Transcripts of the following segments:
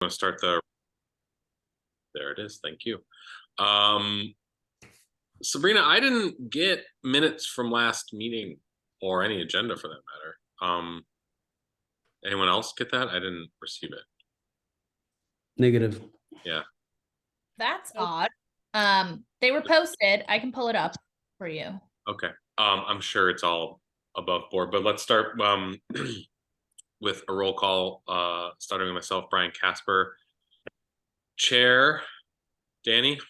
Want to start there it is. Thank you. Sabrina, I didn't get minutes from last meeting or any agenda for that matter. Anyone else get that? I didn't receive it. Negative. Yeah. That's odd. They were posted. I can pull it up for you. Okay. I'm sure it's all above board, but let's start with a roll call, starting with myself, Brian Casper. Chair, Danny.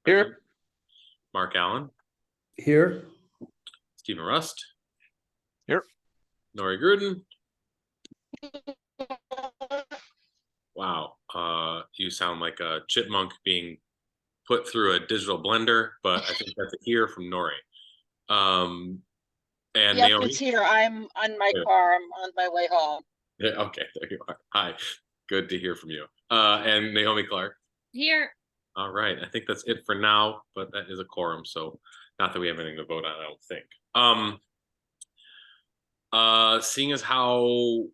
Here. Mark Allen. Here. Stephen Rust. Here. Nori Gruden. Wow. You sound like a chipmunk being put through a digital blender, but I think that's a here from Nori. And Yep, Naomi. it's here. I'm on my car. I'm on my way home. Yeah, okay, there you are. Hi. Good to hear from you. And Naomi Clark. Here. All right. I think that's it for now, but that is a quorum, so not that we have anything to vote on, I don't think. Seeing as how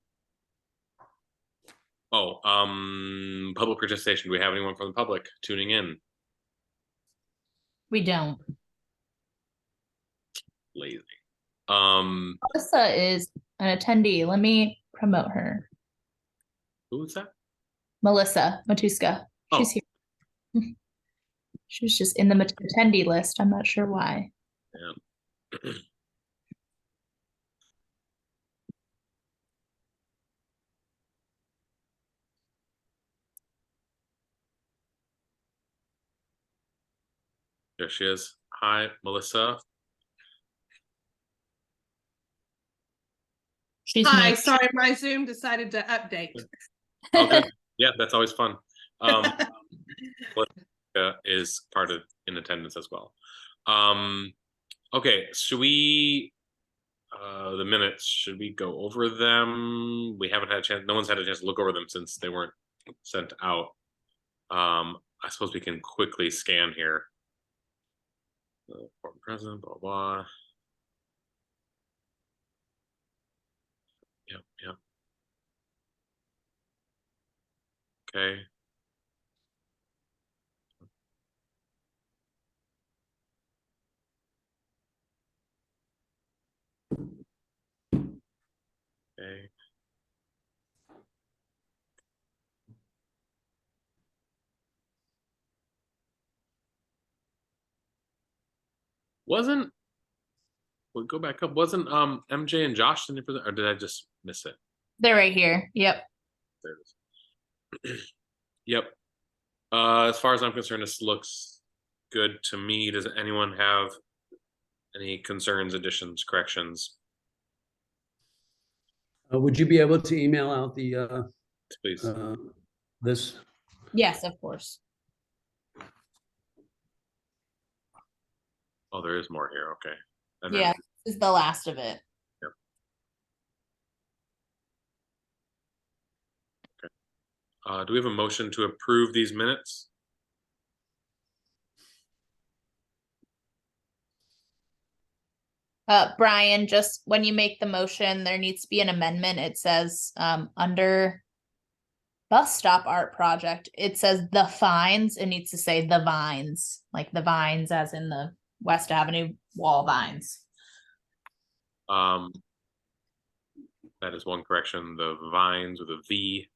public participation. Do we have anyone from the public tuning in? We don't. Lazy. Melissa is an attendee. Let me promote her. Who's that? Melissa Matuska. She's Oh. here. She was just in the attendee list. I'm not sure why. Yeah. There she is. Hi, Melissa. She's Hi, new. sorry, my Zoom decided to update. Okay. Yeah, that's always fun. Melissa is part of in attendance as well. Okay, should we the minutes, should we go over them? We haven't had a chance, no one's had a chance to look over them since they weren't sent out. I suppose we can quickly scan here. Former president, blah blah. Yep. Okay. Okay. We'll go back up. Wasn't MJ and Josh in for that, or did I just miss it? They're right here. Yep. There it is. Yep. As far as I'm concerned, this looks good to me. Does anyone have any concerns, additions, corrections? Would you be able to email out the Please. this? Yes, of course. Oh, there is more here. Okay. And Yeah, this is the last of it. Do we have a motion to approve these minutes? Brian, just when you make the motion, there needs to be an amendment. It says under bus stop art project, it says the fines. It needs to say the vines, like the vines as in the West Avenue wall vines. That is one correction. The vines with a V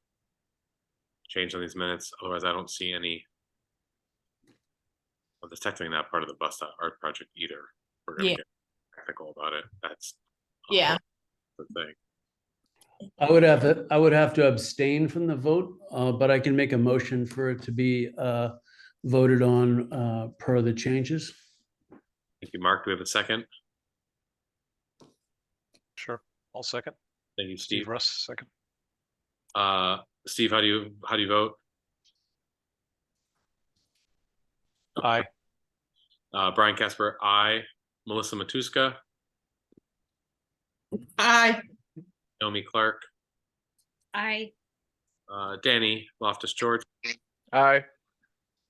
change on these minutes. Otherwise, I don't see any. Well, that's technically not part of the bus stop art project either. We're gonna get technical about it. That's Yeah. the thing. I would have to abstain from the vote, but I can make a motion for it to be voted on per the changes. Thank you, Mark. Do we have a second? Sure. I'll second. Thank you, Steve. Steve Russ, second. Steve, how do you vote? Aye. Brian Casper, aye. Melissa Matuska, Aye. Naomi Clark, I Danny Loftus George. Aye.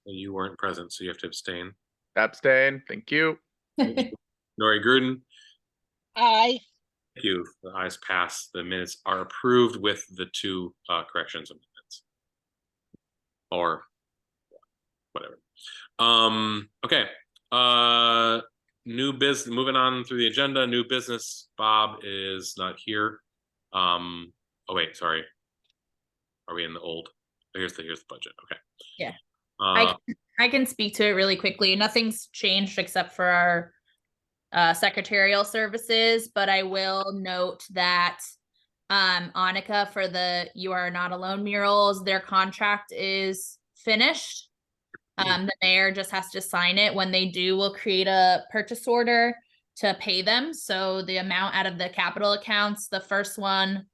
You weren't present, so you have to abstain. Abstain. Thank you. Nori Gruden, Aye. Thank you. The ayes pass. The minutes are approved with the two corrections of minutes. Or whatever. Okay. New business, moving on through the agenda, new business. Bob is not here. Oh wait, sorry. Are we in the old? Here's the budget. Okay. Yeah. Uh, I can speak to it really quickly. Nothing's changed except for our secretarial services, but I will note that Annika for the You Are Not Alone murals, their contract is finished. The mayor just has to sign it. When they do, we'll create a purchase order to pay them. So the amount out of the capital accounts, the first one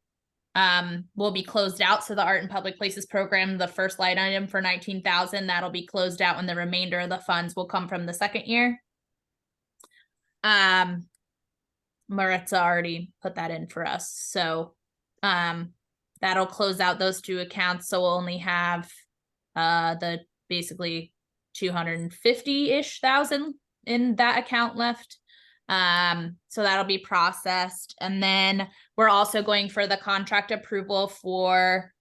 will be closed out. So the Art in Public Places program, the first line item for 19,000, that'll be closed out, and the remainder of the funds will come from the second year. Maritza already put that in for us. So that'll close out those two accounts. So we'll only have the basically 250-ish thousand in that account left. So that'll be processed. And then we're also going for the contract approval for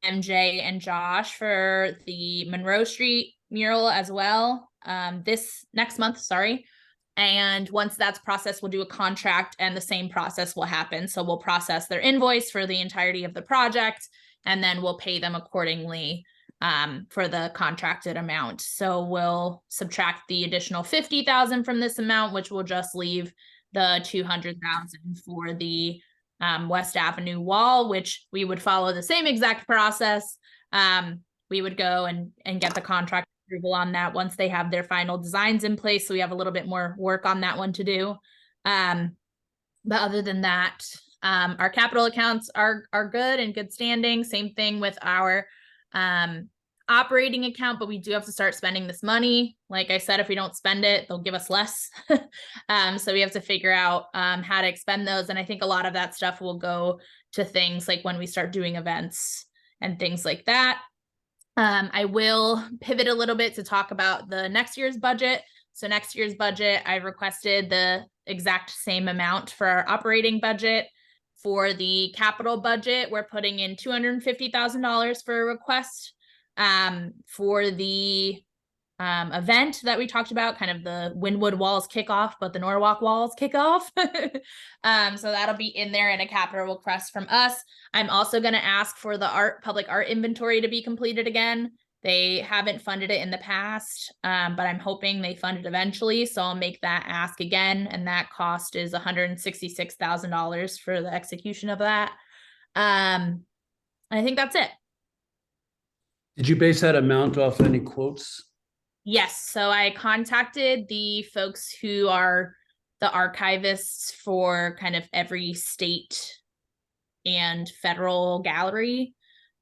MJ and Josh for the Monroe Street mural as well. This next month, sorry. And once that's processed, we'll do a contract, and the same process will happen. So we'll process their invoice for the entirety of the project, and then we'll pay them accordingly for the contracted amount. So we'll subtract the additional 50,000 from this amount, which will just leave the 200,000 for the West Avenue wall, which we would follow the same exact process. We would go and get the contract approval on that once they have their final designs in place. So we have a little bit more work on that one to do. But other than that, our capital accounts are good and good standing. Same thing with our operating account, but we do have to start spending this money. Like I said, if we don't spend it, they'll give us less. So we have to figure out how to expend those. And I think a lot of that stuff will go to things like when we start doing events and things like that. I will pivot a little bit to talk about the next year's budget. So next year's budget, I requested the exact same amount for our operating budget. For the capital budget, we're putting in $250,000 for a request. For the event that we talked about, kind of the Wynwood Walls kickoff, but the Norwalk Walls kickoff. So that'll be in there in a capital request from us. I'm also going to ask for the public art inventory to be completed again. They haven't funded it in the past, but I'm hoping they fund it eventually. So I'll make that ask again. And that cost is $166,000 for the execution of that. I think that's it. Did you base that amount off any quotes? Yes. So I contacted the folks who are the archivists for kind of every state and federal gallery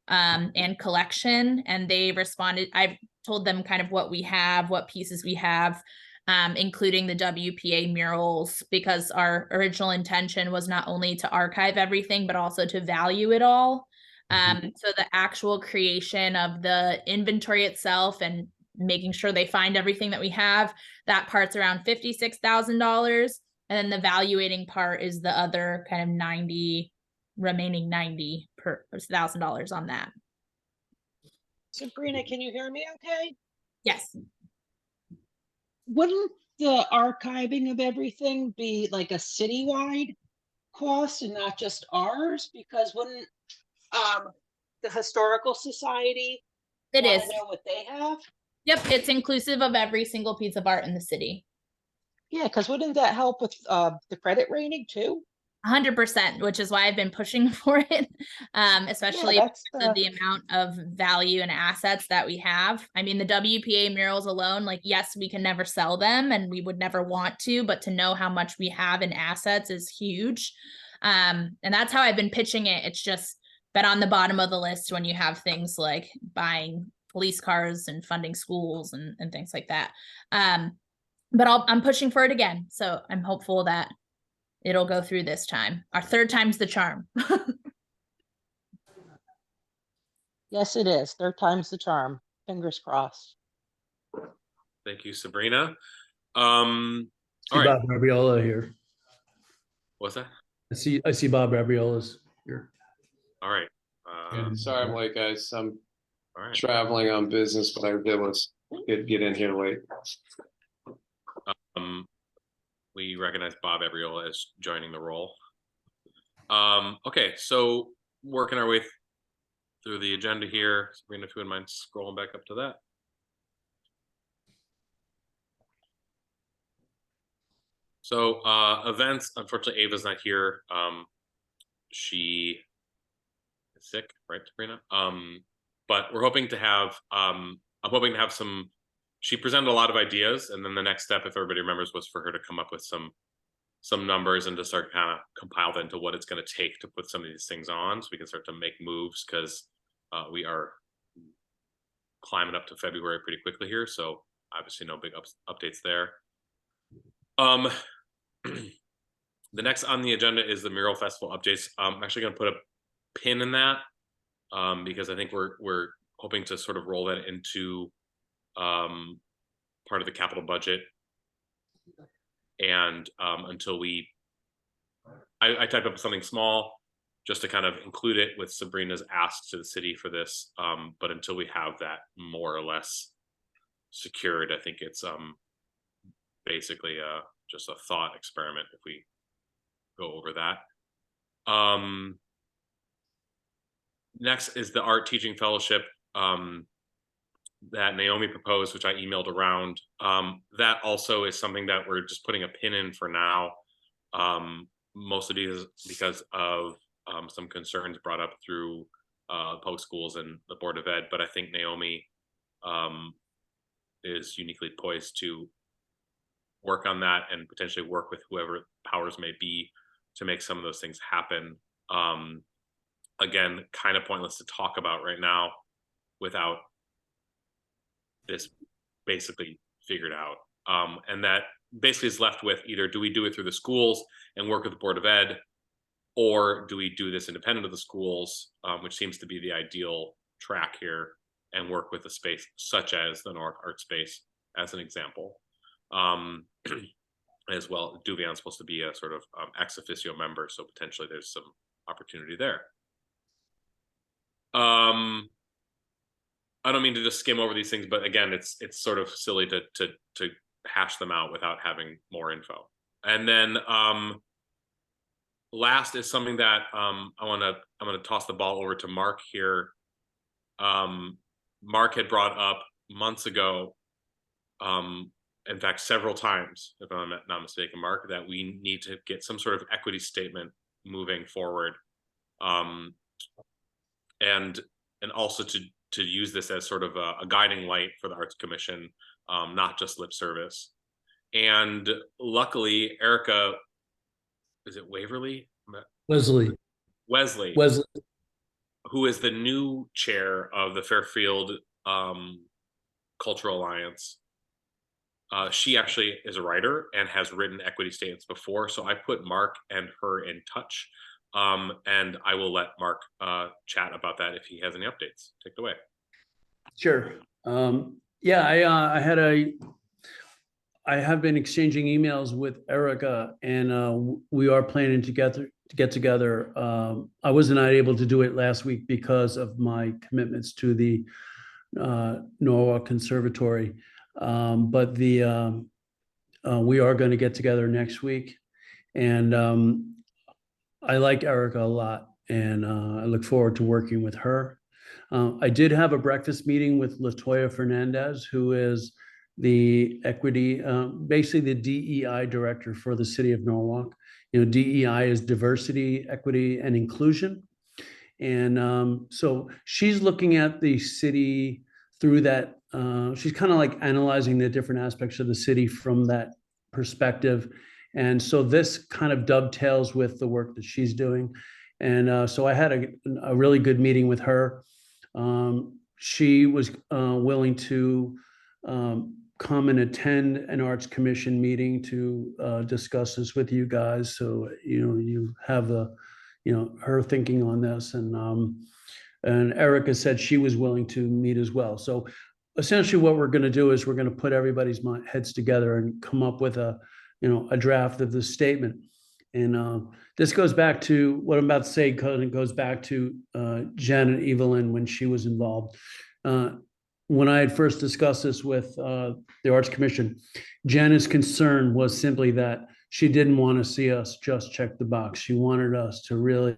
and collection. And they responded. I've told them kind of what we have, what pieces we have, including the WPA murals, because our original intention was not only to archive everything, but also to value it all. So the actual creation of the inventory itself and making sure they find everything that we have, that part's around $56,000. And then the valuating part is the other kind of remaining $90,000 on that. Sabrina, can you hear me okay? Yes. Wouldn't the archiving of everything be like a citywide cost and not just ours? Because wouldn't the Historical Society It wanna is. know what they have? Yep. It's inclusive of every single piece of art in the city. Yeah, because wouldn't that help with the credit rating too? 100%, which is why I've been pushing for it, especially Yeah, that's because of the amount of value and assets that we have. I mean, the WPA murals alone, like, yes, we can never sell them and we would never want to, but to know how much we have in assets is huge. And that's how I've been pitching it. It's just been on the bottom of the list when you have things like buying police cars and funding schools and things like that. But I'm pushing for it again. So I'm hopeful that it'll go through this time. Our third time's the charm. Yes, it is. Third time's the charm. Fingers crossed. Thank you, Sabrina. See All right. Bob Marviola here. What's that? I see Bob Abriola's here. All right. Yeah, sorry I'm late, guys. I'm All right. traveling on business, but I did was get in here late. Um, we recognize Bob Abriola as joining the role. Okay, so working our way through the agenda here. Sabrina, if you wouldn't mind scrolling back up to that. So events, unfortunately, Ava's not here. She is sick, right, Sabrina? But we're hoping to have, I'm hoping to have some, she presented a lot of ideas, and then the next step, if everybody remembers, was for her to come up with some numbers and to start kind of compile that into what it's going to take to put some of these things on, so we can start to make moves, because we are climbing up to February pretty quickly here. So obviously no big updates there. The next on the agenda is the Mural Festival updates. I'm actually going to put a pin in that because I think we're hoping to sort of roll that into part of the capital budget. And until I typed up something small just to kind of include it with Sabrina's ask to the city for this. But until we have that more or less secured, I think it's basically just a thought experiment if we go over that. Next is the art teaching fellowship that Naomi proposed, which I emailed around. That also is something that we're just putting a pin in for now, mostly because of some concerns brought up through public schools and the Board of Ed. But I think Naomi is uniquely poised to work on that and potentially work with whoever powers may be to make some of those things happen. Again, kind of pointless to talk about right now without this basically figured out. And that basically is left with either do we do it through the schools and work with the Board of Ed, or do we do this independent of the schools, which seems to be the ideal track here, and work with a space such as the North Art Space as an example. As well, Duvion's supposed to be a sort of ex officio member, so potentially there's some opportunity there. I don't mean to just skim over these things, but again, it's sort of silly to hash them out without having more info. And then last is something that I'm gonna toss the ball over to Mark here. Mark had brought up months ago, in fact, several times, if I'm not mistaken, Mark, that we need to get some sort of equity statement moving forward, and also to use this as sort of a guiding light for the Arts Commission, not just lip service. And luckily, Erica, is it Waverly? Wesley, who is the new chair of the Fairfield Cultural Alliance. She actually is a writer and has written equity statements before. So I put Mark and her in touch. And I will let Mark chat about that if he has any updates. Take it away. Sure. Yeah, I have been exchanging emails with Erica, and we are planning to get together. I was not able to do it last week because of my commitments to the Norwalk Conservatory. But we are going to get together next week, and I like Erica a lot, and I look forward to working with her. I did have a breakfast meeting with Latoya Fernandez, who is the equity, basically the DEI director for the city of Norwalk. You know, DEI is diversity, equity, and inclusion. And so she's looking at the city through that. She's kind of like analyzing the different aspects of the city from that perspective. And so this kind of dovetails with the work that she's doing. And so I had a really good meeting with her. She was willing to come and attend an Arts Commission meeting to discuss this with you guys. So, you know, you have her thinking on this. And Erica said she was willing to meet as well. So essentially what we're going to do is we're going to put everybody's heads together and come up with a draft of the statement. And this goes back to what I'm about to say, because it goes back to Janet Evelyn when she was involved. When I had first discussed this with the Arts Commission, Janet's concern was simply that she didn't want to see us just check the box. She wanted us to really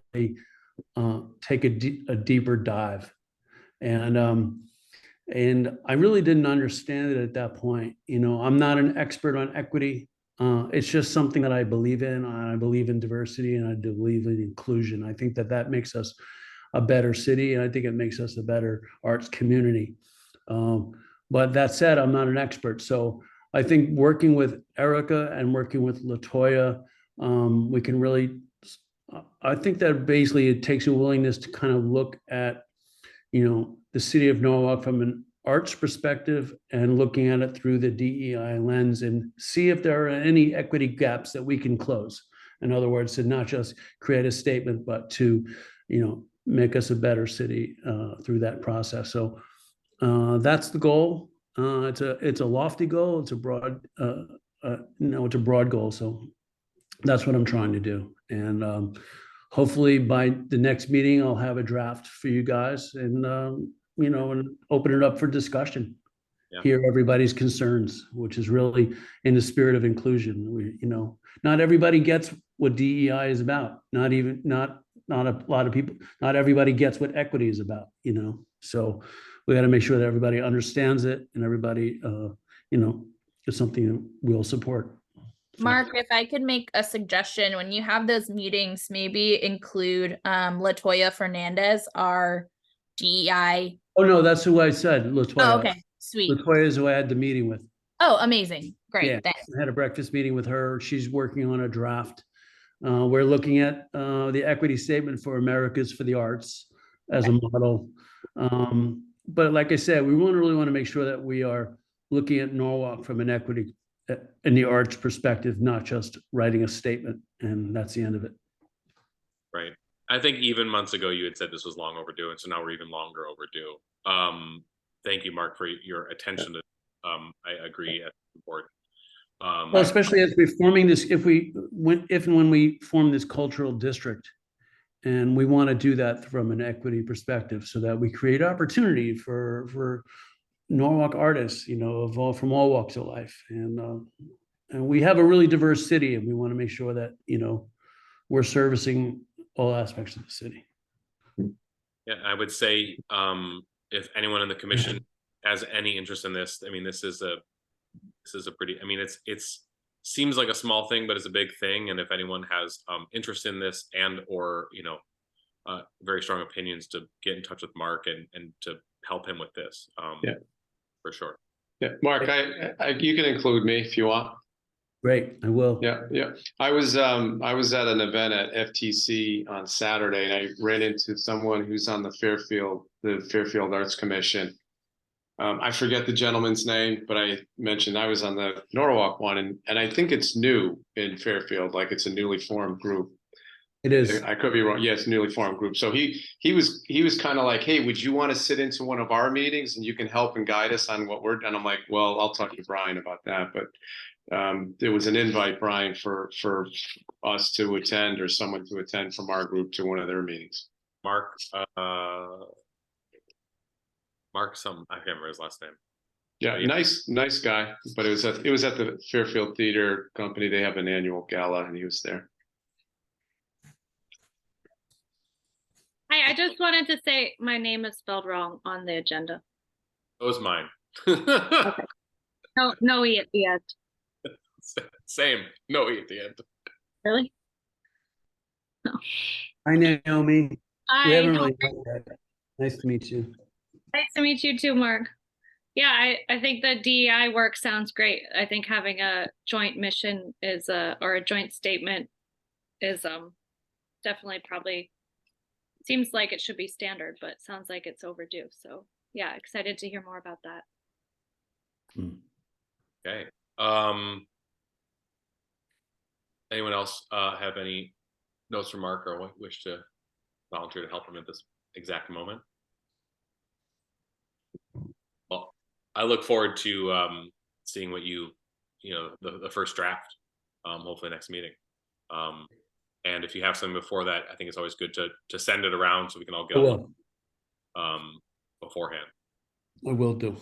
take a deeper dive. And I really didn't understand it at that point. I'm not an expert on equity. It's just something that I believe in. I believe in diversity and I believe in inclusion. I think that makes us a better city, and I think it makes us a better arts community. But that said, I'm not an expert. So I think working with Erica and working with LaToya, we can really, I think that basically it takes a willingness to kind of look at, the city of Norwalk from an arts perspective and looking at it through the DEI lens and see if there are any equity gaps that we can close. In other words, to not just create a statement, but to, make us a better city through that process. So that's the goal. It's a lofty goal. It's a broad, it's a broad goal. So that's what I'm trying to do. And hopefully by the next meeting, I'll have a draft for you guys and, and open it up for discussion. Yeah. Hear everybody's concerns, which is really in the spirit of inclusion. Not everybody gets what DEI is about. Not a lot of people, not everybody gets what equity is about, So we got to make sure that everybody understands it and everybody, is something that we'll support. So- Mark, if I could make a suggestion, when you have those meetings, maybe include LaToya Fernandez, our DEI. Oh, no, that's who I said, LaToya. Oh, okay, sweet. LaToya is who I had the meeting with. Oh, amazing. Great. Yeah, Thanks. I had a breakfast meeting with her. She's working on a draft. We're looking at the equity statement for Americas for the Arts as a model. But like I said, we really want to make sure that we are looking at Norwalk from an equity in the arts perspective, not just writing a statement, and that's the end of it. Right. I think even months ago you had said this was long overdue, and so now we're even longer overdue. Thank you, Mark, for your attention to. I agree. That's important. Well, especially as we're forming this, if and when we form this cultural district, and we want to do that from an equity perspective, so that we create opportunity for Norwalk artists, from all walks of life, and we have a really diverse city, and we want to make sure that we're servicing all aspects of the city. Yeah, I would say if anyone in the commission has any interest in this, I mean, this is a pretty. I mean, it's seems like a small thing, but it's a big thing. And if anyone has interest in this and or very strong opinions, to get in touch with Mark and to help him with this. Yeah. For sure. Yeah, Mark, you can include me if you want. Great, I will. Yeah. I was at an event at FTC on Saturday, and I ran into someone who's on the Fairfield Arts Commission. I forget the gentleman's name, but I mentioned I was on the Norwalk one, and I think it's new in Fairfield, like it's a newly formed group. It is. I could be wrong. Yes, newly formed group. So he was kind of like, hey, would you want to sit into one of our meetings and you can help and guide us on what we're doing? I'm like, well, I'll talk to Brian about that. But there was an invite, Brian, for us to attend or someone to attend from our group to one of their meetings. Mark, some I can't remember his last name. Yeah, nice guy. But it was at the Fairfield Theater Company. They have an annual gala, and he was there. Hi, I just wanted to say my name is spelled wrong on the agenda. That was mine. No E at the end. Same. No E at the end. Really? Hi, Naomi. We Hi. haven't really met yet. Nice to meet you. Nice to meet you too, Mark. Yeah, I think the DEI work sounds great. I think having a joint mission or a joint statement is definitely probably seems like it should be standard, but sounds like it's overdue. So yeah, excited to hear more about that. Okay. Anyone else have any notes from Mark or wish to volunteer to help him at this exact moment? Well, I look forward to seeing what the first draft, hopefully next meeting. And if you have something before that, I think it's always good to send it around so we can all get I on will. beforehand. I will do.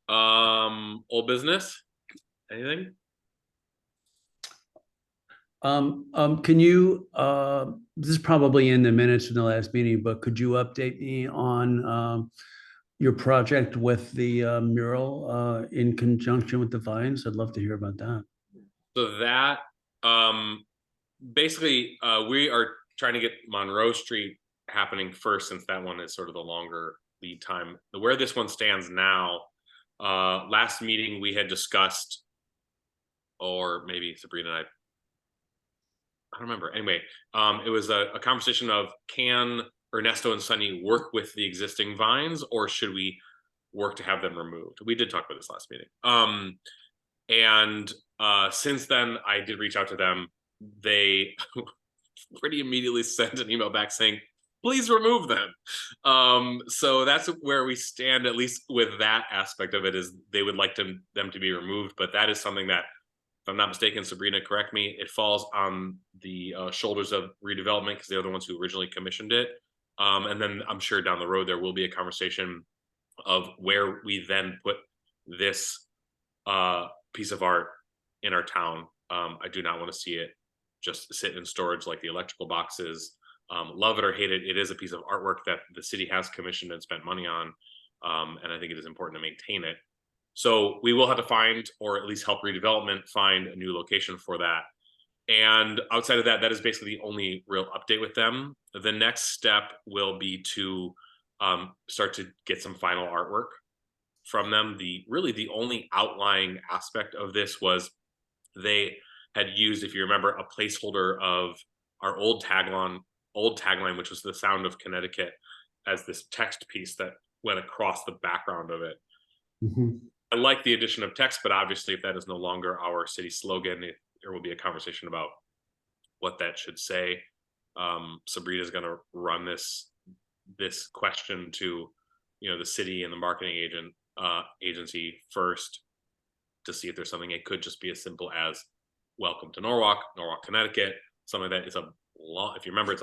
Old business? Anything? Can you, this is probably in the minutes from the last meeting, but could you update me on, your project with the mural, in conjunction with the vines? I'd love to hear about that. So that, basically, we are trying to get Monroe Street happening first, since that one is sort of the longer lead time. Where this one stands now, last meeting we had discussed, or maybe Sabrina and I don't remember. Anyway, it was a conversation of, can Ernesto and Sunny work with the existing vines, or should we work to have them removed? We did talk about this last meeting. And since then, I did reach out to them. They pretty immediately sent an email back saying, please remove them. So that's where we stand, at least with that aspect of it, is they would like them to be removed. But that is something that, if I'm not mistaken, Sabrina, correct me, it falls on the shoulders of redevelopment, because they're the ones who originally commissioned it. And then I'm sure down the road there will be a conversation of where we then put this piece of art in our town. I do not want to see it just sit in storage like the electrical boxes. Love it or hate it, it is a piece of artwork that the city has commissioned and spent money on. And I think it is important to maintain it. So we will have to find, or at least help redevelopment find, a new location for that. And outside of that, that is basically the only real update with them. The next step will be to start to get some final artwork from them. Really the only outlying aspect of this was they had used, if you remember, a placeholder of our old tagline, which was the Sound of Connecticut, as this text piece that went across the background of it. Mhm. I like the addition of text, but obviously if that is no longer our city slogan, there will be a conversation about what that should say. Sabrina's going to run this question to, the city and the marketing agency first, to see if there's something. It could just be as simple as "Welcome to Norwalk, Connecticut." Something that is a long, if you remember, it's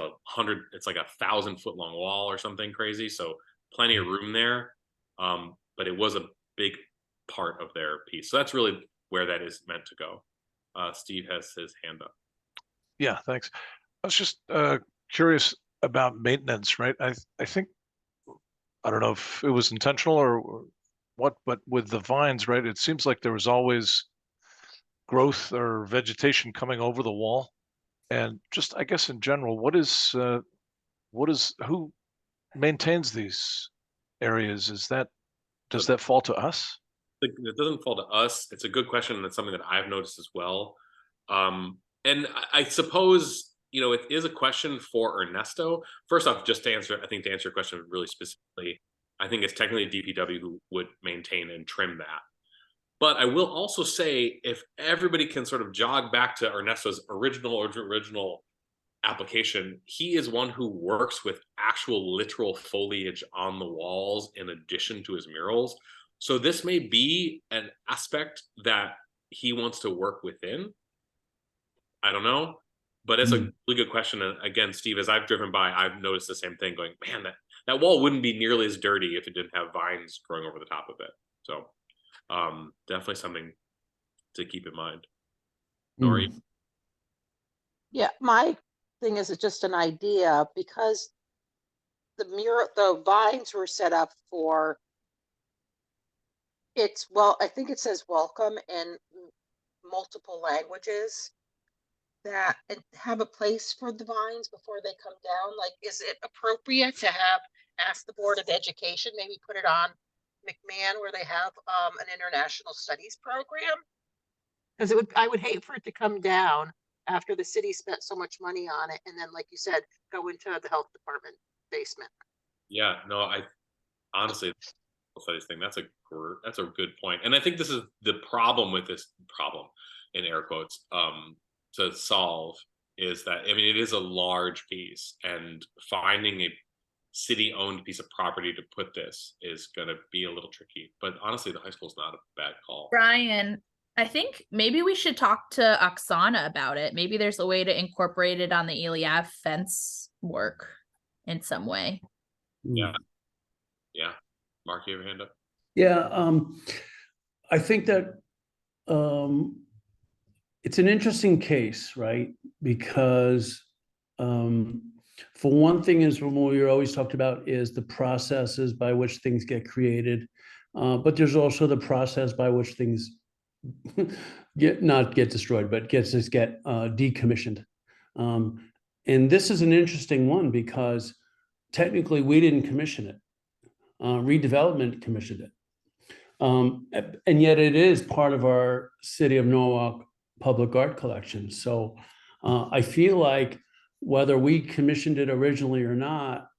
like 1,000-foot long wall or something crazy. So plenty of room there. But it was a big part of their piece. So that's really where that is meant to go. Steve has his hand up. Yeah, thanks. I was just curious about maintenance, right? I think, I don't know if it was intentional or what, but with the vines, right, it seems like there was always growth or vegetation coming over the wall. And just, I guess in general, who maintains these areas? Does that fall to us? It doesn't fall to us. It's a good question, and it's something that I've noticed as well. And I suppose, it is a question for Ernesto. First off, just to answer your question really specifically, I think it's technically DPW who would maintain and trim that. But I will also say, if everybody can sort of jog back to Ernesto's original application, he is one who works with actual literal foliage on the walls in addition to his murals. So this may be an aspect that he wants to work within. I don't know, but it's a really good question. And again, Steve, as I've driven by, I've noticed the same thing, going, man, that wall wouldn't be nearly as dirty if it didn't have vines growing over the top of it. So definitely something to keep in mind. Nori? Yeah, my thing is, it's just an idea, because the vines were set up for, I think it says welcome in multiple languages, that have a place for the vines before they come down. Like, is it appropriate to ask the Board of Education, maybe put it on McMahon, where they have an international studies program? Because I would hate for it to come down after the city spent so much money on it, and then, like you said, go into the health department basement. Yeah, no, I honestly, studies thing, that's a good point. And I think this is the problem with this problem, in air quotes, to solve, is that, it is a large piece, and finding a city-owned piece of property to put this is going to be a little tricky. But honestly, the high school is not a bad call. Brian, I think maybe we should talk to Oksana about it. Maybe there's a way to incorporate it on the Eliav fence work in some way. Yeah. Yeah. Mark, you have your hand up? Yeah, I think that it's an interesting case, right? Because for one thing is from what we always talked about is the processes by which things get created. But there's also the process by which things not get destroyed, but get decommissioned. And this is an interesting one because technically we didn't commission it. Redevelopment commissioned it. And yet it is part of our City of Norwalk public art collection. So I feel like whether we commissioned it originally or not,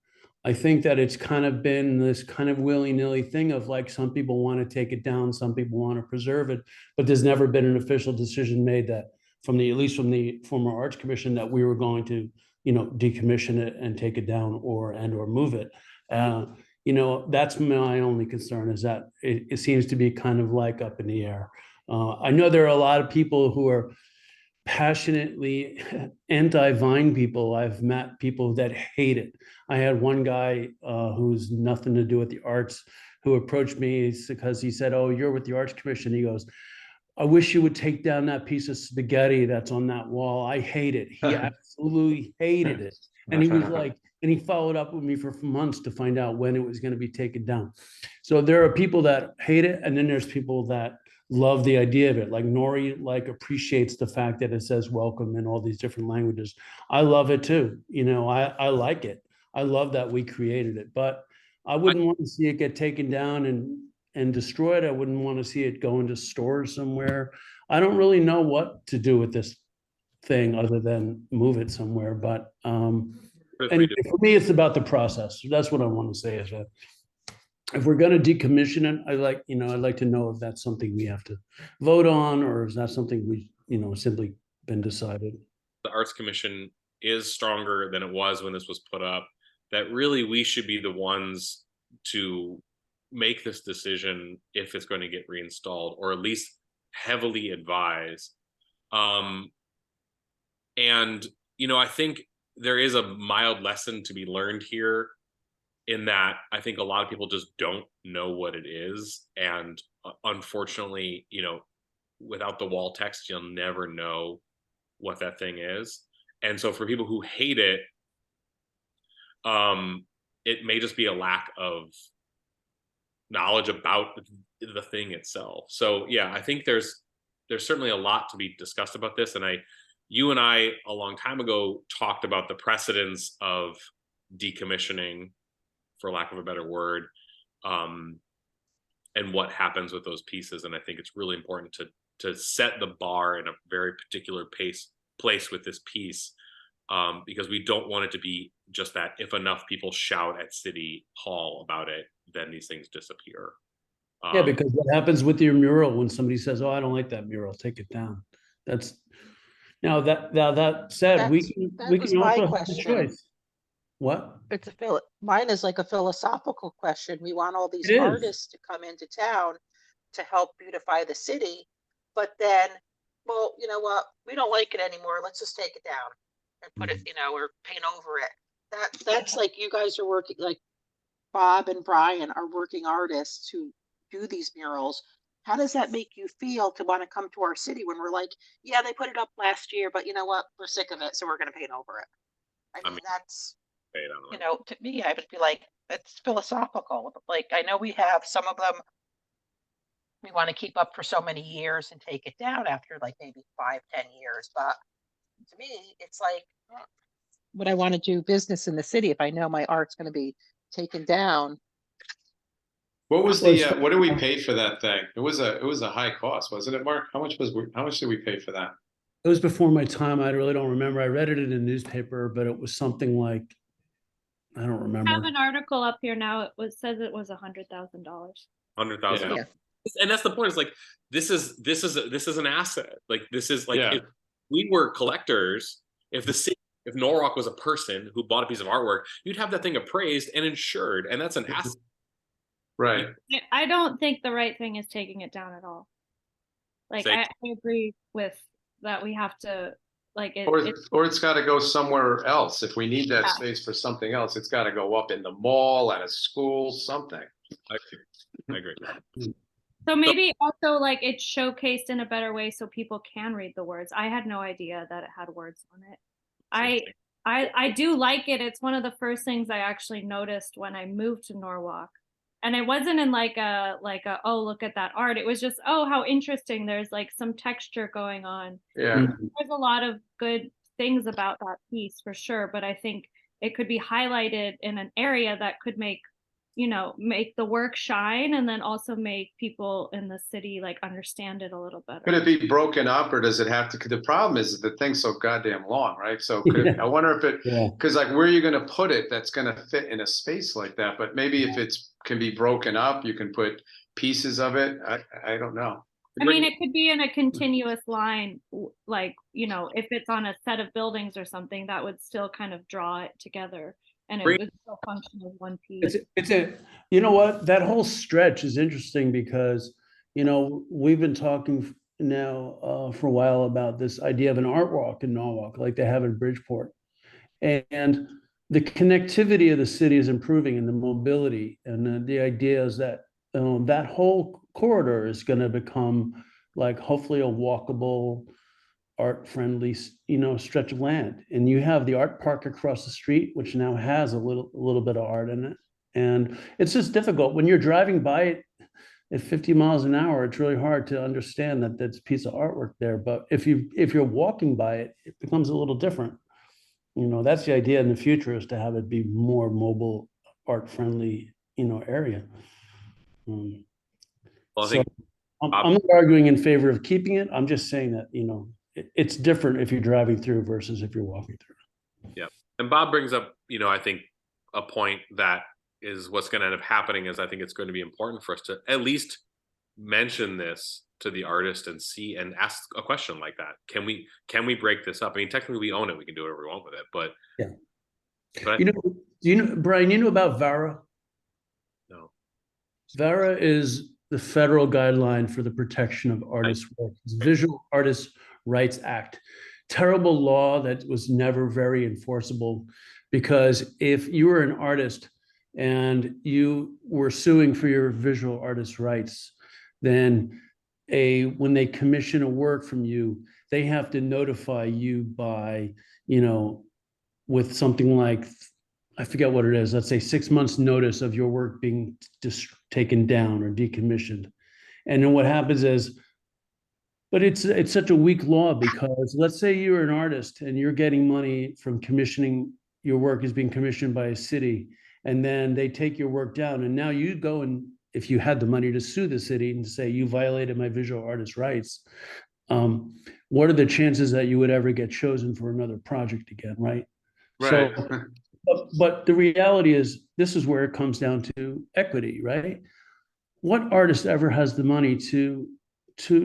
I think that it's kind of been this kind of willy-nilly thing of like, some people want to take it down, some people want to preserve it, but there's never been an official decision made that at least from the former Arts Commission, that we were going to, decommission it and take it down or move it. That's my only concern, is that it seems to be kind of like up in the air. I know there are a lot of people who are passionately anti-vine people. I've met people that hate it. I had one guy who's nothing to do with the arts who approached me because he said, "Oh, you're with the Arts Commission." He goes, "I wish you would take down that piece of spaghetti that's on that wall. I hate it." He absolutely hated it. And he was like, and he followed up with me for months to find out when it was going to be taken down. So there are people that hate it, and then there's people that love the idea of it. Like Nori, appreciates the fact that it says welcome in all these different languages. I love it too. I like it. I love that we created it, but I wouldn't want to see it get taken down and destroyed. I wouldn't want to see it go into stores somewhere. I don't really know what to do with this thing other than move it somewhere. But anyway, for me, it's about the process. That's what I want to say, is that if we're going to decommission it, I'd like to know if that's something we have to vote on, or is that something we, simply been decided. The Arts Commission is stronger than it was when this was put up, that really we should be the ones to make this decision if it's going to get reinstalled, or at least heavily advise. And I think there is a mild lesson to be learned here, in that I think a lot of people just don't know what it is. And unfortunately, without the wall text, you'll never know what that thing is. And so for people who hate it, it may just be a lack of knowledge about the thing itself. So yeah, I think there's certainly a lot to be discussed about this. And you and I a long time ago talked about the precedence of decommissioning, for lack of a better word, and what happens with those pieces. And I think it's really important to set the bar in a very particular place with this piece, because we don't want it to be just that if enough people shout at City Hall about it, then these things disappear. Yeah, because what happens with your mural when somebody says, "Oh, I don't like that mural, take it down." That said, we That was can my also have a question. choice. What? Mine is like a philosophical question. We want all these It is. artists to come into town to help beautify the city, but then, well, you know what? We don't like it anymore. Let's just take it down and put it, or paint over it. That's like, you guys are working, like Bob and Brian are working artists who do these murals. How does that make you feel to want to come to our city when we're like, yeah, they put it up last year, but you know what? We're sick of it, so we're going to paint over it. I mean, that's, to me, I would be like, it's philosophical. Like, I know we have some of them we want to keep up for so many years and take it down after like maybe 5-10 years. But to me, it's like, would I want to do business in the city if I know my art's going to be taken down? What was what did we pay for that thing? It was a high cost, wasn't it, Mark? How much did we pay for that? It was before my time. I really don't remember. I read it in a newspaper, but it was something like, I don't remember. I have an article up here now. Says it was $100,000. $100,000. Yeah. And that's the point. Is like, this is an asset. Like, this is like, Yeah. if we were collectors, if Norwalk was a person who bought a piece of artwork, you'd have that thing appraised and insured, and that's an asset. Right. I don't think the right thing is taking it down at all. Like, Say- I agree with that. We have to, like, Or it's gotta go somewhere else. If we need that Yeah. space for something else, it's gotta go up in the mall, at a school, something. I agree. so maybe also like it's showcased in a better way so people can read the words. I had no idea that it had words on it. I do like it. It's one of the first things I actually noticed when I moved to Norwalk. And it wasn't in like a oh, look at that art. It was just, oh, how interesting. There's like some texture going on. Yeah, There's a lot of good things about that piece for sure, but I think it could be highlighted in an area that could make the work shine, and then also make people in the city like understand it a little better. could it be broken up, or does it have to, 'cause the problem is the thing's so goddamn long, right? So I wonder if it, Yeah. cause like where are you gonna put it that's gonna fit in a space like that? But maybe if it's, can be broken up, you can put pieces of it. I don't know. I mean, it could be in a continuous line, like, if it's on a set of buildings or something, that would still kind of draw it together, and it Bring- would still function as one piece. You know what, that whole stretch is interesting because, we've been talking now for a while about this idea of an art walk in Norwalk, like they have in Bridgeport. And the connectivity of the city is improving and the mobility. And the idea is that that whole corridor is going to become like hopefully a walkable, art-friendly, stretch of land. And you have the art park across the street, which now has a little bit of art in it. And it's just difficult when you're driving by it at 50 miles an hour. It's really hard to understand that that's a piece of artwork there. But if you're walking by it, it becomes a little different. That's the idea in the future, is to have it be more mobile, art-friendly, area. Well, I So think I'm not arguing in favor of keeping it. I'm just saying that, it's different if you're driving through versus if you're walking through. And Bob brings up, I think a point that is what's going to end up happening is I think it's going to be important for us to at least mention this to the artist and see and ask a question like that. Can we break this up? I mean, technically we own it. We can do whatever we want with it, but Yeah. But Brian, about VARA? no. VARA is the federal guideline for the protection of artists' work. It's Visual Artists' Rights Act. Terrible law that was never very enforceable, because if you were an artist and you were suing for your visual artist rights, then when they commission a work from you, they have to notify you by, with something like, I forget what it is, let's say 6 months notice of your work being just taken down or decommissioned. And then what happens is, but it's such a weak law, because let's say you're an artist and you're getting money from commissioning, your work is being commissioned by a city, and then they take your work down, and now you go, and if you had the money to sue the city and say you violated my visual artist rights, what are the chances that you would ever get chosen for another project again, right? Right. So, but the reality is, this is where it comes down to equity, right? What artist ever has the money to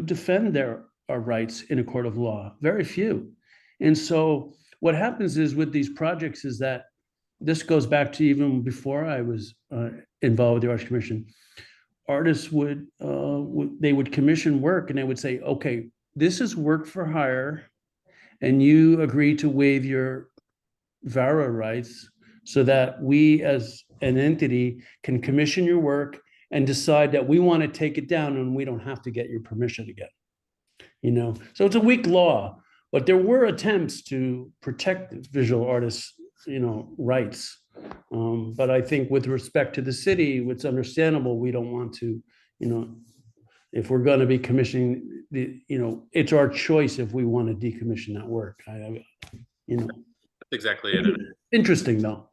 defend their rights in a court of law? Very few. And so what happens is with these projects is that, this goes back to even before I was involved with the Arts Commission. Artists would commission work, and they would say, okay, this is work for hire, and you agree to waive your VARA rights so that we as an entity can commission your work and decide that we want to take it down, and we don't have to get your permission again. So it's a weak law, but there were attempts to protect visual artists, rights. But I think with respect to the city, it's understandable. We don't want to, if we're going to be commissioning it's our choice if we want to decommission that work. That's exactly it. Interesting though.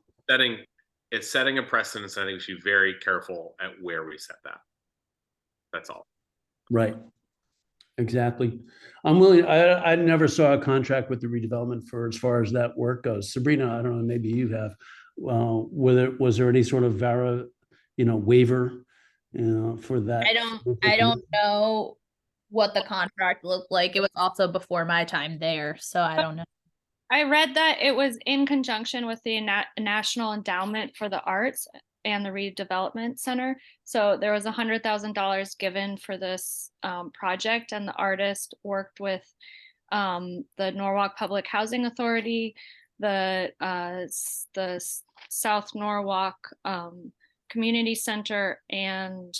It's setting a precedent, and I think we should be very careful at where we set that. That's all. Right. Exactly. I'm willing. I never saw a contract with the redevelopment for as far as that work goes. Sabrina, I don't know, maybe you have. Was there any sort of VARA, waiver, for that? I don't know what the contract looked like. It was also before my time there, so I don't know. I read that it was in conjunction with the National Endowment for the Arts, and the redevelopment center. So there was $100,000 given for this project, and the artist worked with the Norwalk Public Housing Authority, the South Norwalk Community Center, and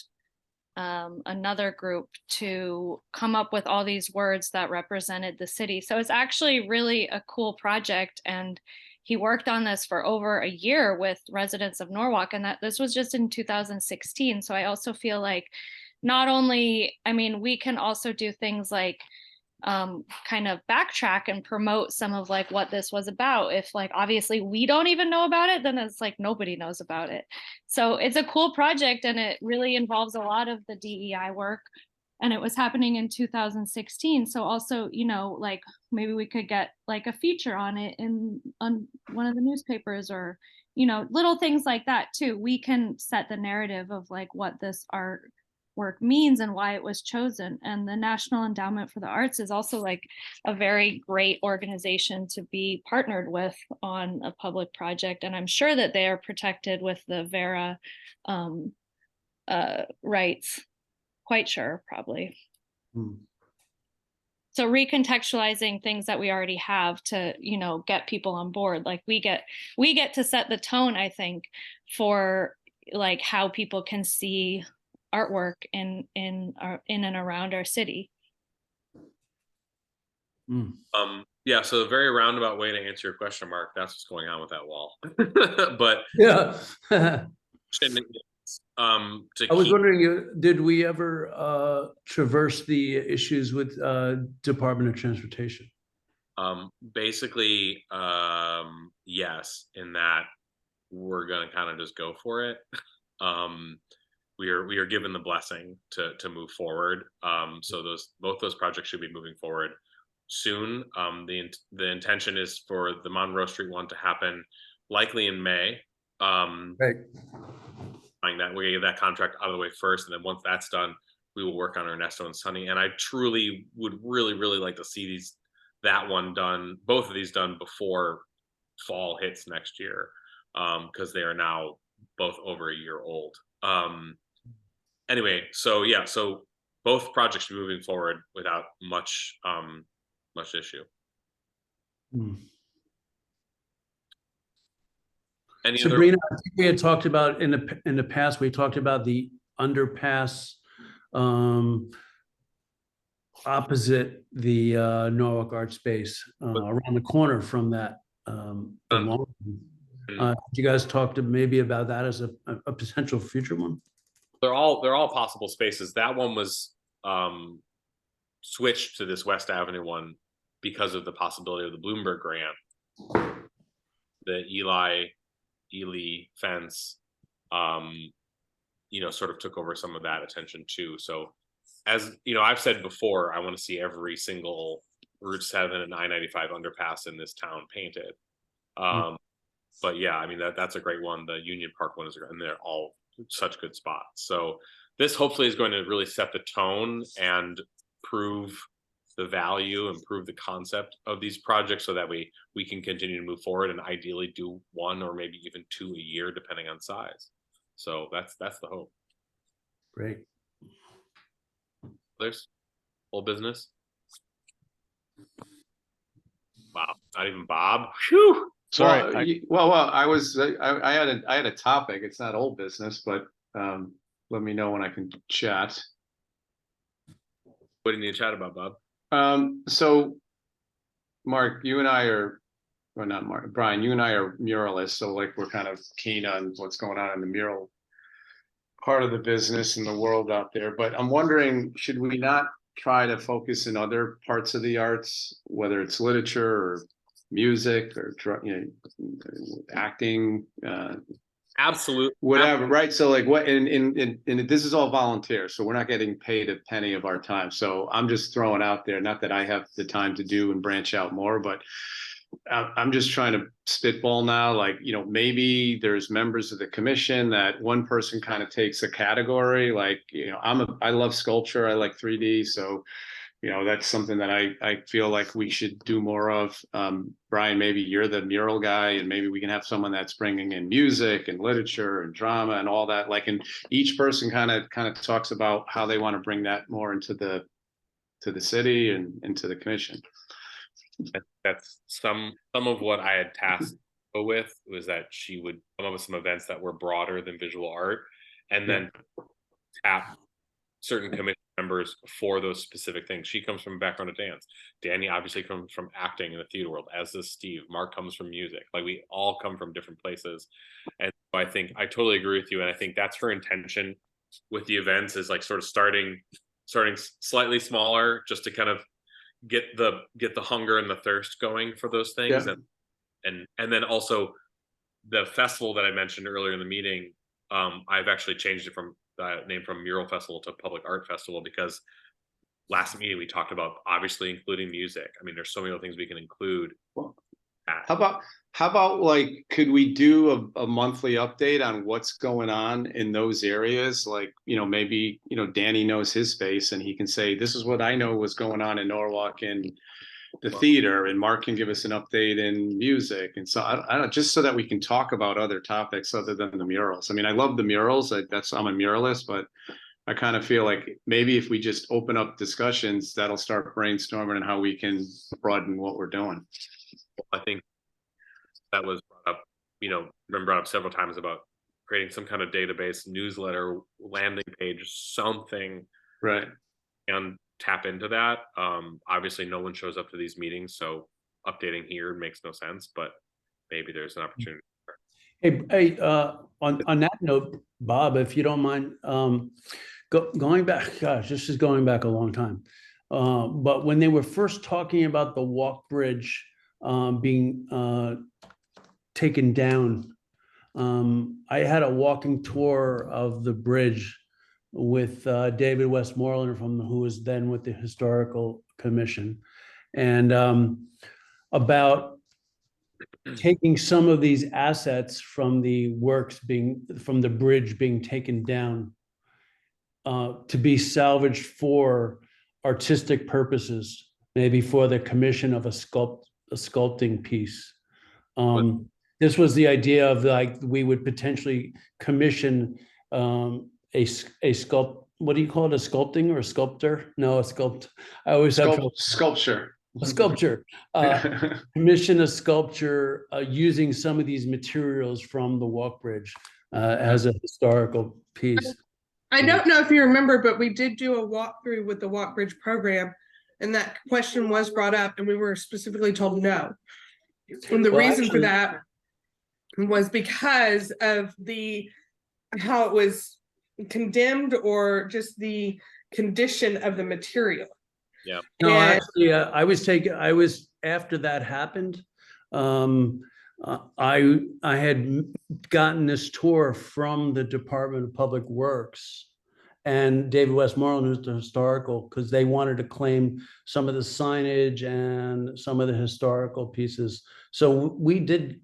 another group to come up with all these words that represented the city. So it's actually really a cool project, and he worked on this for over a year with residents of Norwalk, and that this was just in 2016. So I also feel like not only, I mean, we can also do things like kind of backtrack and promote some of like what this was about. If like obviously we don't even know about it, then it's like nobody knows about it. So it's a cool project, and it really involves a lot of the DEI work, and it was happening in 2016. So also, you know, like maybe we could get like a feature on it on one of the newspapers, or you know, little things like that too. We can set the narrative of like what this art work means and why it was chosen. And the National Endowment for the Arts is also like a very great organization to be partnered with on a public project. And I'm sure that they are protected with the VERA rights. Quite sure, probably. So recontextualizing things that we already have to, you know, get people on board. Like we get to set the tone, I think, for like how people can see artwork in and around our city. Yeah, so a very roundabout way to answer your question, Mark. That's what's going on with that wall. But Yeah. to I was keep, wondering, did we ever traverse the issues with Department of Transportation? basically, yes, in that we're gonna kind of just go for it. We are given the blessing to move forward. So both those projects should be moving forward soon. The intention is for the Monroe Street one to happen likely in May. Right. That we get that contract out of the way first, and then once that's done, we will work on Ernesto and Sunny. And I truly would really like to see both of these done before fall hits next year, because they are now both over a year old. Anyway, so yeah, so both projects should be moving forward without much issue. Sabrina, I think we had talked about in the past, we talked about the underpass opposite the Norwalk Art Space, around the corner from that. You guys talked maybe about that as a potential future one? They're all possible spaces. That one was switched to this West Avenue one because of the possibility of the Bloomberg grant. The Ely fence, you know, sort of took over some of that attention too. So, as you know, I've said before, I want to see every single Route 7 and I-95 underpass in this town painted. But yeah, I mean that's a great one. The Union Park one is, and they're all such good spots. So this hopefully is going to really set the tone and prove the value and prove the concept of these projects, so that we can continue to move forward and ideally do one or maybe even two a year, depending on size. So that's the hope. Great. There's whole business. Wow, not even Bob. Whew. Sorry. Well, I had a topic. It's not old business, but let me know when I can chat. What do you need to chat about, Bob? So Mark, you and I are, or not Mark, Brian, you and I are muralists. So like, we're kind of keen on what's going on in the mural part of the business in the world out there. But I'm wondering, should we not try to focus in other parts of the arts, whether it's literature or music or, you know, acting, Absolutely, whatever, right? So like, what in this is all volunteer, so we're not getting paid a penny of our time. So I'm just throwing out there, not that I have the time to do and branch out more, but I'm just trying to spitball now. Like, you know, maybe there's members of the commission that one person kind of takes a category. Like, you know, I love sculpture, I like 3D, so you know, that's something that I feel like we should do more of. Brian, maybe you're the mural guy, and maybe we can have someone that's bringing in music and literature and drama and all that. Like, and each person kind of talks about how they want to bring that more into the city and into the commission. That's some of what I had tasked her with, was that she would come up with some events that were broader than visual art, and then tap certain commission members for those specific things. She comes from a background of dance. Danny obviously comes from acting in the theater world, as does Steve. Mark comes from music. Like, we all come from different places. And so I think I totally agree with you. And I think that's her intention with the events, is like sort of starting slightly smaller, just to kind of get the hunger and the thirst going for those things. Yeah. And then also the festival that I mentioned earlier in the meeting, I've actually changed it from name from Mural Festival to Public Art Festival, because last meeting we talked about obviously including music. I mean, there's so many other things we can include. How about like, could we do a monthly update on what's going on in those areas? Like, you know, maybe, you know, Danny knows his space and he can say, this is what I know was going on in Norwalk and the theater, and Mark can give us an update in music. And so I don't, just so that we can talk about other topics other than the murals. I mean, I love the murals. I'm a muralist, but I kind of feel like maybe if we just open up discussions, that'll start brainstorming on how we can broaden what we're doing. I think that was brought up, you know, been brought up several times about creating some kind of database, newsletter, landing page, something, Right. and tap into that. Obviously no one shows up to these meetings, so updating here makes no sense, but maybe there's an opportunity. Hey, on that note, Bob, if you don't mind, going back, gosh, this is going back a long time. But when they were first talking about the walk bridge being taken down, I had a walking tour of the bridge with David Westmoreland who was then with the Historical Commission, and about taking some of these assets from the bridge being taken down to be salvaged for artistic purposes, maybe for the commission of a sculpting piece. This was the idea of, like, we would potentially commission a sculpt. What do you call it? A sculpting or a sculptor? No, a sculpt. I always have trouble. Sculpture. A sculpture. Commission a sculpture using some of these materials from the walk bridge as a historical piece. I don't know if you remember, but we did do a walkthrough with the Walk Bridge program, and that question was brought up, and we were specifically told no. And the reason for that was because of how it was condemned, or just the condition of the material. Yeah. No, actually, I was after that happened. I had gotten this tour from the Department of Public Works and David Westmoreland, who's the historical, because they wanted to claim some of the signage and some of the historical pieces. So we did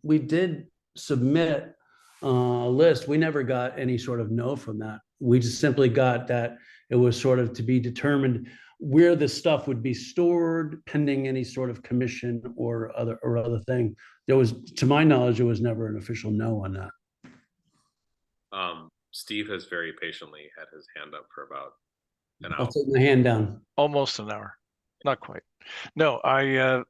submit a list. We never got any sort of no from that. We just simply got that it was sort of to be determined where the stuff would be stored pending any sort of commission or other thing. There was, to my knowledge, there was never an official no on that. Steve has very patiently had his hand up for about an hour. I'll take my hand down. Almost an hour, not quite. No, I've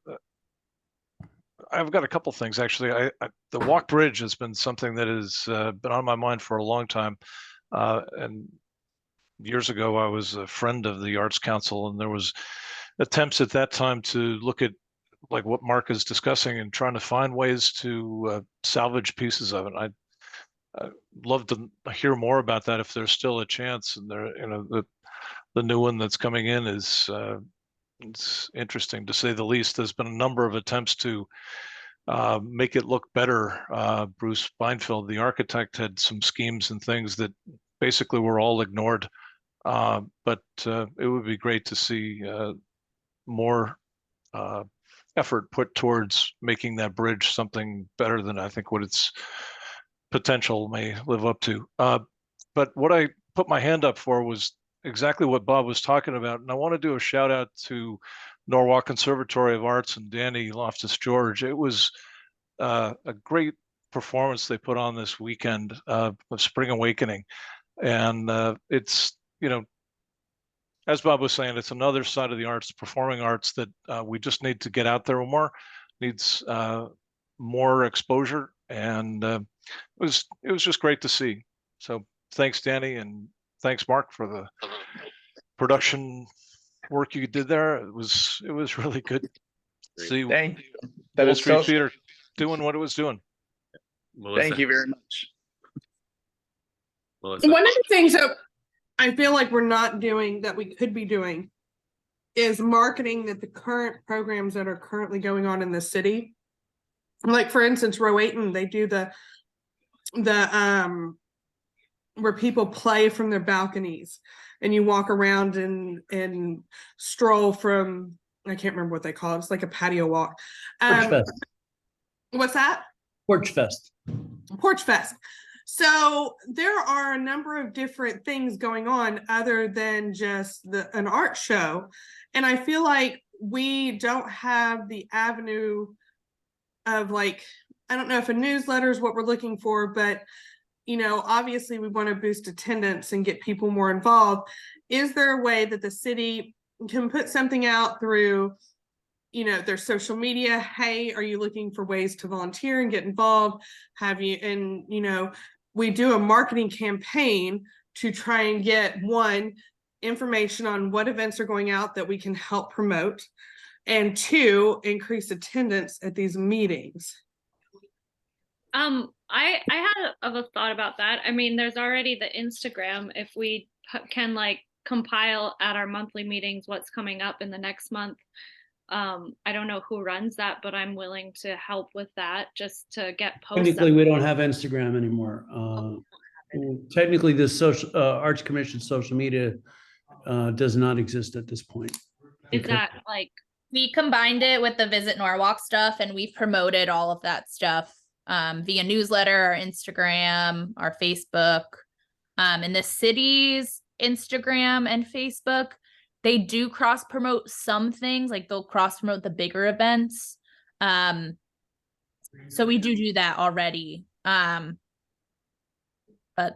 got a couple things actually. The walk bridge has been something that has been on my mind for a long time, and years ago I was a friend of the Arts Council, and there was attempts at that time to look at like what Mark is discussing and trying to find ways to salvage pieces of it. I'd love to hear more about that if there's still a chance. And there, you know, the new one that's coming in is it's interesting to say the least. There's been a number of attempts to make it look better. Bruce Beinfeld, the architect, had some schemes and things that basically were all ignored. But it would be great to see more effort put towards making that bridge something better than I think what its potential may live up to. But what I put my hand up for was exactly what Bob was talking about. And I want to do a shout out to Norwalk Conservatory of Arts and Danny Loftus George. It was a great performance they put on this weekend of Spring Awakening. And it's, you know, as Bob was saying, it's another side of the arts, performing arts, that we just need to get out there more, needs more exposure. And it was just great to see. So thanks, Danny, and thanks, Mark, for the production work you did there. It was really good to Great. see Thank you. That Wall is Street so, Theater doing what it was doing. Melissa, thank you very much. Melissa. One of the things that I feel like we're not doing that we could be doing is marketing that the current programs that are currently going on in the city. Like, for instance, Rowayton, they do the where people play from their balconies and you walk around and stroll from, I can't remember what they call it. It's like a patio walk. Porch Fest. What's that? Porch Fest. Porch Fest. So there are a number of different things going on other than just an art show. And I feel like we don't have the avenue of, like, I don't know if a newsletter is what we're looking for, but, you know, obviously we want to boost attendance and get people more involved. Is there a way that the city can put something out through, you know, their social media? Hey, are you looking for ways to volunteer and get involved? Have you, and, you know, we do a marketing campaign to try and get, one, information on what events are going out that we can help promote, and two, increase attendance at these meetings. I had a thought about that. I mean, there's already the Instagram. If we can like compile at our monthly meetings what's coming up in the next month. I don't know who runs that, but I'm willing to help with that just to get posts. Technically, we don't have Instagram anymore. Technically, the social Arts Commission social media does not exist at this point. Is Okay. that like, We combined it with the Visit Norwalk stuff, and we've promoted all of that stuff via newsletter, our Instagram, our Facebook. And the city's Instagram and Facebook, they do cross promote some things, like they'll cross promote the bigger events. So we do that already. But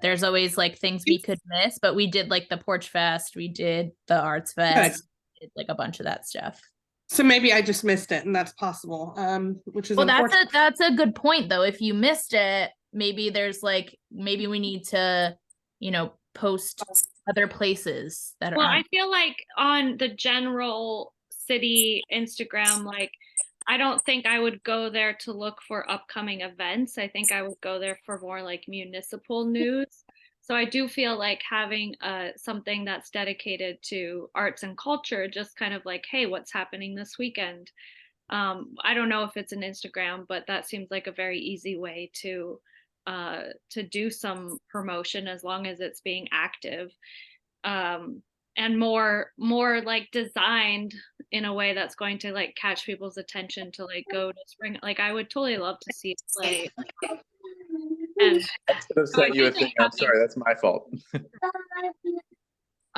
there's always like things we could miss, but we did like the Porch Fest, we did the Arts Fest, did like a bunch of that stuff. So maybe I just missed it, and that's possible. Which is Well, unfortunate. that's a good point though. If you missed it, maybe there's like, maybe we need to, you know, post other places that well, are. I feel like on the general city Instagram, like, I don't think I would go there to look for upcoming events. I think I would go there for more like municipal news. So I do feel like having something that's dedicated to arts and culture, just kind of like, hey, what's happening this weekend? I don't know if it's an Instagram, but that seems like a very easy way to do some promotion, as long as it's being active, and more like designed in a way that's going to like catch people's attention to like go to spring. Like, I would totally love to see it play. And I should have sent you a thing. I'm sorry, that's my fault.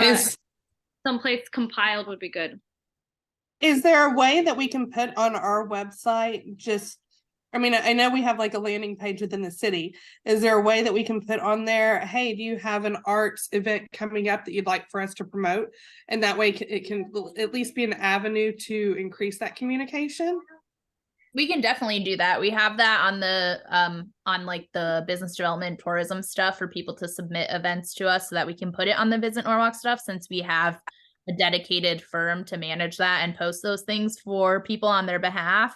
Is someplace compiled would be good. Is there a way that we can put on our website, just, I mean, I know we have like a landing page within the city. Is there a way that we can put on there, hey, do you have an arts event coming up that you'd like for us to promote? And that way it can at least be an avenue to increase that communication. We can definitely do that. We have that on the on like the business development tourism stuff for people to submit events to us so that we can put it on the Visit Norwalk stuff, since we have a dedicated firm to manage that and post those things for people on their behalf.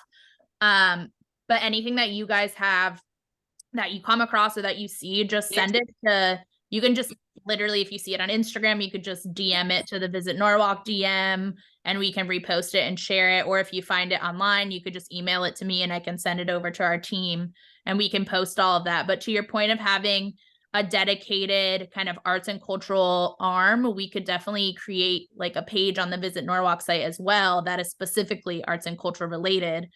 But anything that you guys have that you come across or that you see, just send it to, you can just literally, if you see it on Instagram, you could just DM it to the Visit Norwalk DM and we can repost it and share it. Or if you find it online, you could just email it to me and I can send it over to our team and we can post all of that. But to your point of having a dedicated kind of arts and cultural arm, we could definitely create like a page on the Visit Norwalk site as well that is specifically arts and culture related.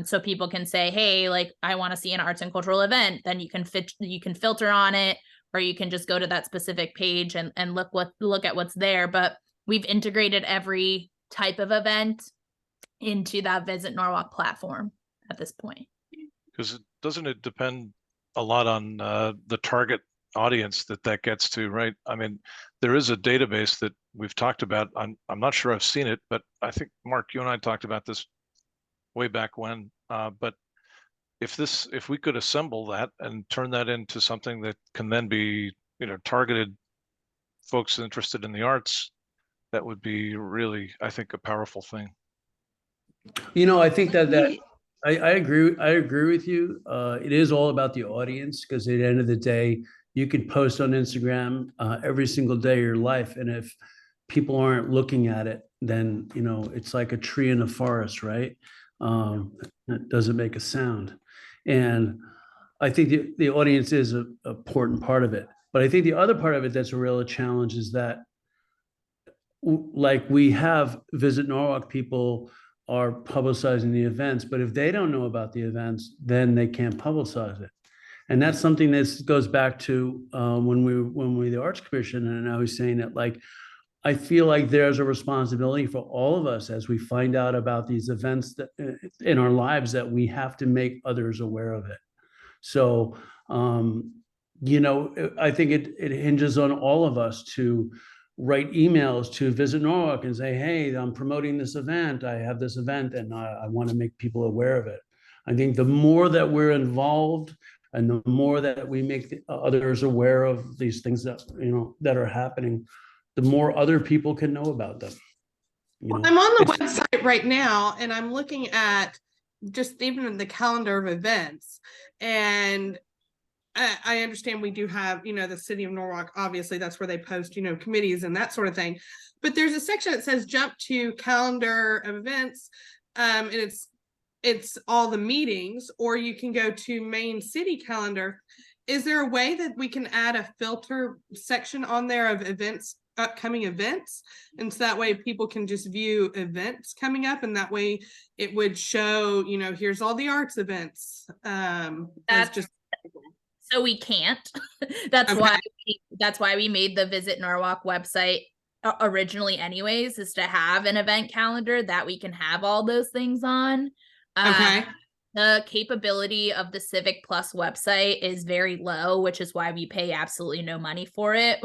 So people can say, hey, like, I want to see an arts and cultural event, then you can filter on it, or you can just go to that specific page and look at what's there. But we've integrated every type of event into that Visit Norwalk platform at this point. Because doesn't it depend a lot on the target audience that gets to, right? I mean, there is a database that we've talked about. I'm not sure I've seen it, but I think Mark, you and I talked about this way back when. But if we could assemble that and turn that into something that can then be, targeted folks interested in the arts, that would be really, I think, a powerful thing. I think that I agree with you. It is all about the audience, because at the end of the day, you can post on Instagram every single day of your life, and if people aren't looking at it, then it's like a tree in a forest, right? It doesn't make a sound. And I think the audience is an important part of it. But I think the other part of it that's a real challenge is that, like, we have Visit Norwalk people are publicizing the events, but if they don't know about the events, then they can't publicize it. And that's something that goes back to when we the Arts Commission, and I was saying that, like, I feel like there's a responsibility for all of us as we find out about these events that in our lives, that we have to make others aware of it. So, I think it hinges on all of us to write emails to Visit Norwalk and say, hey, I'm promoting this event. I have this event and I want to make people aware of it. I think the more that we're involved and the more that we make others aware of these things that, that are happening, the more other people can know about them. I'm on the website right now and I'm looking at just even the calendar of events, and I understand we do have, the city of Norwalk, obviously that's where they post, committees and that sort of thing. But there's a section that says jump to calendar of events. And it's all the meetings, or you can go to main city calendar. Is there a way that we can add a filter section on there of events, upcoming events? And so that way people can just view events coming up, and that way it would show, here's all the arts events. That's just. So we can't. That's why we made the Visit Norwalk website originally anyways, is to have an event calendar that we can have all those things on. Okay. The capability of the Civic Plus website is very low, which is why we pay absolutely no money for it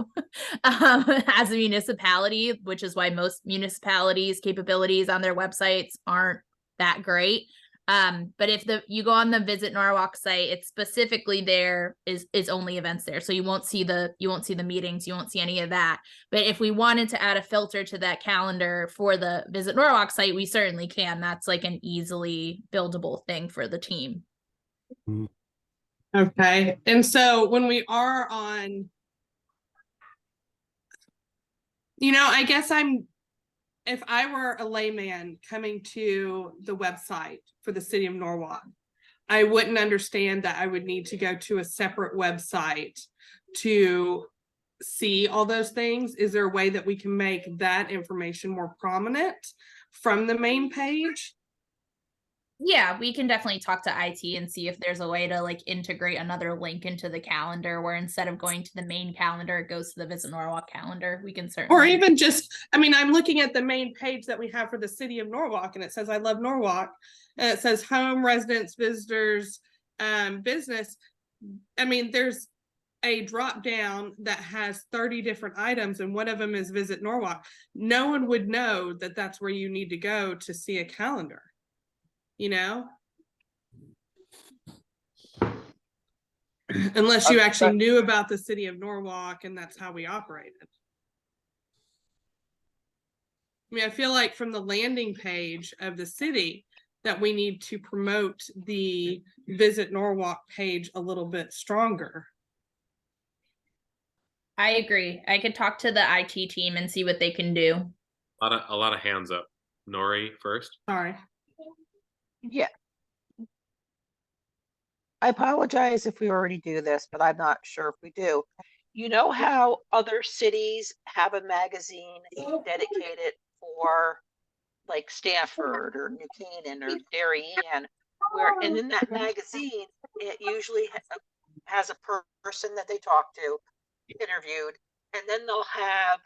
as a municipality, which is why most municipalities' capabilities on their websites aren't that great. But if you go on the Visit Norwalk site, it's specifically there is only events there. So you won't see the meetings, you won't see any of that. But if we wanted to add a filter to that calendar for the Visit Norwalk site, we certainly can. That's like an easily buildable thing for the team. Okay. And so when we are on, I guess if I were a layman coming to the website for the city of Norwalk, I wouldn't understand that I would need to go to a separate website to see all those things. Is there a way that we can make that information more prominent from the main page? Yeah, we can definitely talk to IT and see if there's a way to like integrate another link into the calendar where instead of going to the main calendar, it goes to the Visit Norwalk calendar. We can certainly. Or even just, I'm looking at the main page that we have for the city of Norwalk, and it says, I love Norwalk. And it says home, residents, visitors, business. There's a drop down that has 30 different items, and one of them is Visit Norwalk. No one would know that that's where you need to go to see a calendar. Unless you actually knew about the city of Norwalk and that's how we operated. I feel like from the landing page of the city that we need to promote the Visit Norwalk page a little bit stronger. I agree. I could talk to the IT team and see what they can do. A lot of hands up. Nori first. Sorry. Yeah. I apologize if we already do this, but I'm not sure if we do. You know how other cities have a magazine dedicated for like Stanford or New Canaan or Darien, and in that magazine, it usually has a person that they talk to interviewed, and then they'll have,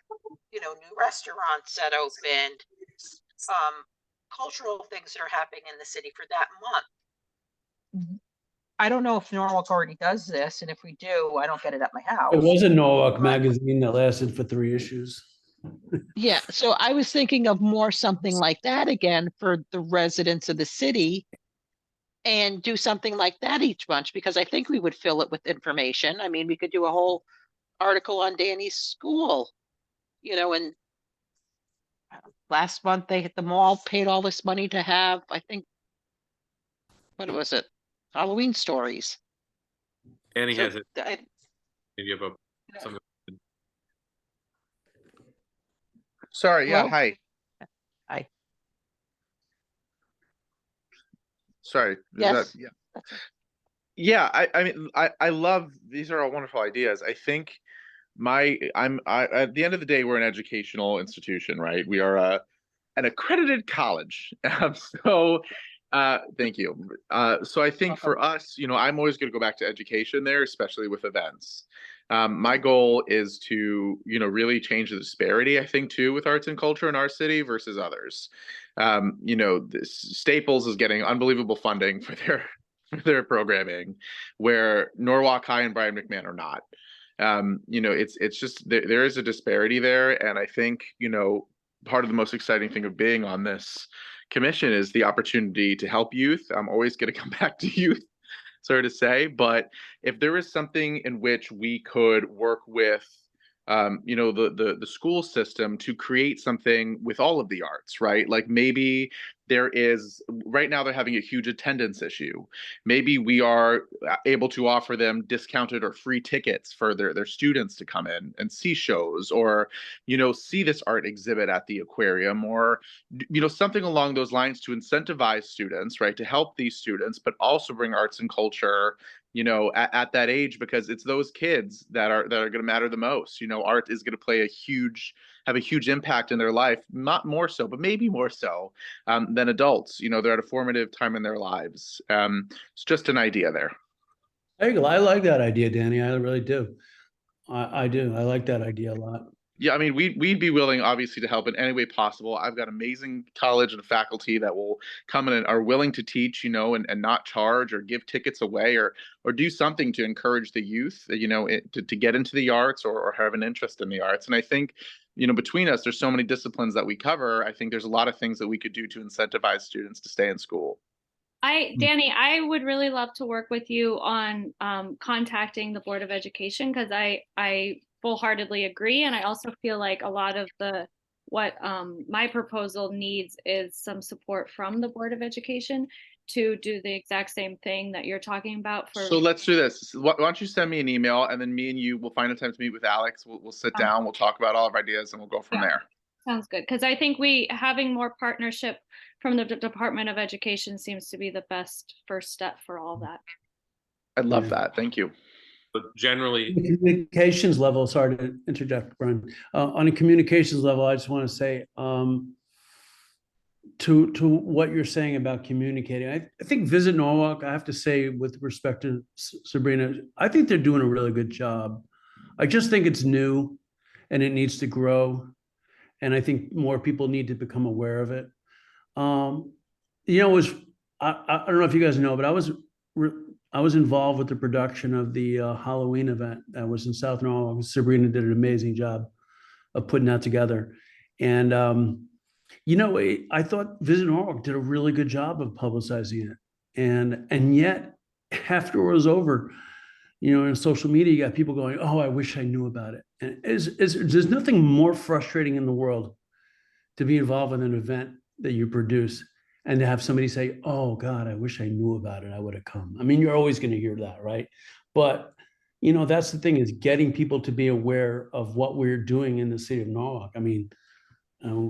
new restaurants that opened, cultural things that are happening in the city for that month. I don't know if Norwalk already does this, and if we do, I don't get it at my house. It was a Norwalk But- magazine that lasted for 3 issues. Yeah, so I was thinking of more something like that again for the residents of the city. And do something like that each month, because I think we would fill it with information. I mean, we could do a whole article on Danny's school, and last month the mall paid all this money to have, I think, what was it? Halloween stories. Danny So has it. I- Maybe you have something. Sorry, yeah, Hello? hi. Hi. Sorry. is Yes. yeah. That's it. Yeah, I mean, I love, these are all wonderful ideas. I think at the end of the day, we're an educational institution, right? We are an accredited college. So, thank you. So I think for us, I'm always going to go back to education there, especially with events. My goal is to, really change the disparity, I think, too, with arts and culture in our city versus others. Staples is getting unbelievable funding for their programming, where Norwalk High and Brian McMahon are not. It's just there is a disparity there, and I think part of the most exciting thing of being on this commission is the opportunity to help youth. I'm always going to come back to youth, sorry to say, but if there is something in which we could work with the school system to create something with all of the arts, right? Like maybe there is, right now they're having a huge attendance issue. Maybe we are able to offer them discounted or free tickets for their students to come in and see shows, or see this art exhibit at the aquarium, or something along those lines to incentivize students, right, to help these students, but also bring arts and culture at that age, because it's those kids that are going to matter the most. Art is going to have a huge impact in their life, not more so, but maybe more so than adults. They're at a formative time in their lives. It's just an idea there. There you go. I like that idea, Danny. I really do. I do. I like that idea a lot. Yeah, I mean, we'd be willing, obviously, to help in any way possible. I've got amazing college and faculty that will come in and are willing to teach, and not charge or give tickets away, or do something to encourage the youth, to get into the arts, or have an interest in the arts. And I think, between us, there's so many disciplines that we cover. I think there's a lot of things that we could do to incentivize students to stay in school. Danny, I would really love to work with you on contacting the Board of Education, because I full-heartedly agree. And I also feel like a lot of what my proposal needs is some support from the Board of Education to do the exact same thing that you're talking about. So let's do this. Why don't you send me an email, and then me and you will find a time to meet with Alex. We'll sit down, we'll talk about all of our ideas, and we'll go from there. Sounds good, because I think having more partnership from the Department of Education seems to be the best first step for all that. I'd love that. Thank you. But generally, The communications level, sorry to interject, Brian. On a communications level, I just want to say to what you're saying about communicating. I think Visit Norwalk, I have to say, with respect to Sabrina, I think they're doing a really good job. I just think it's new and it needs to grow. And I think more people need to become aware of it. I don't know if you guys know, but I was involved with the production of the Halloween event that was in South Norwalk. Sabrina did an amazing job of putting that together. And, I thought Visit Norwalk did a really good job of publicizing it. And yet, after it was over, in social media, you got people going, "Oh, I wish I knew about it." And there's nothing more frustrating in the world to be involved in an event that you produce and to have somebody say, "Oh God, I wish I knew about it. I would have come." I mean, you're always going to hear that, right? But that's the thing, is getting people to be aware of what we're doing in the city of Norwalk. I mean,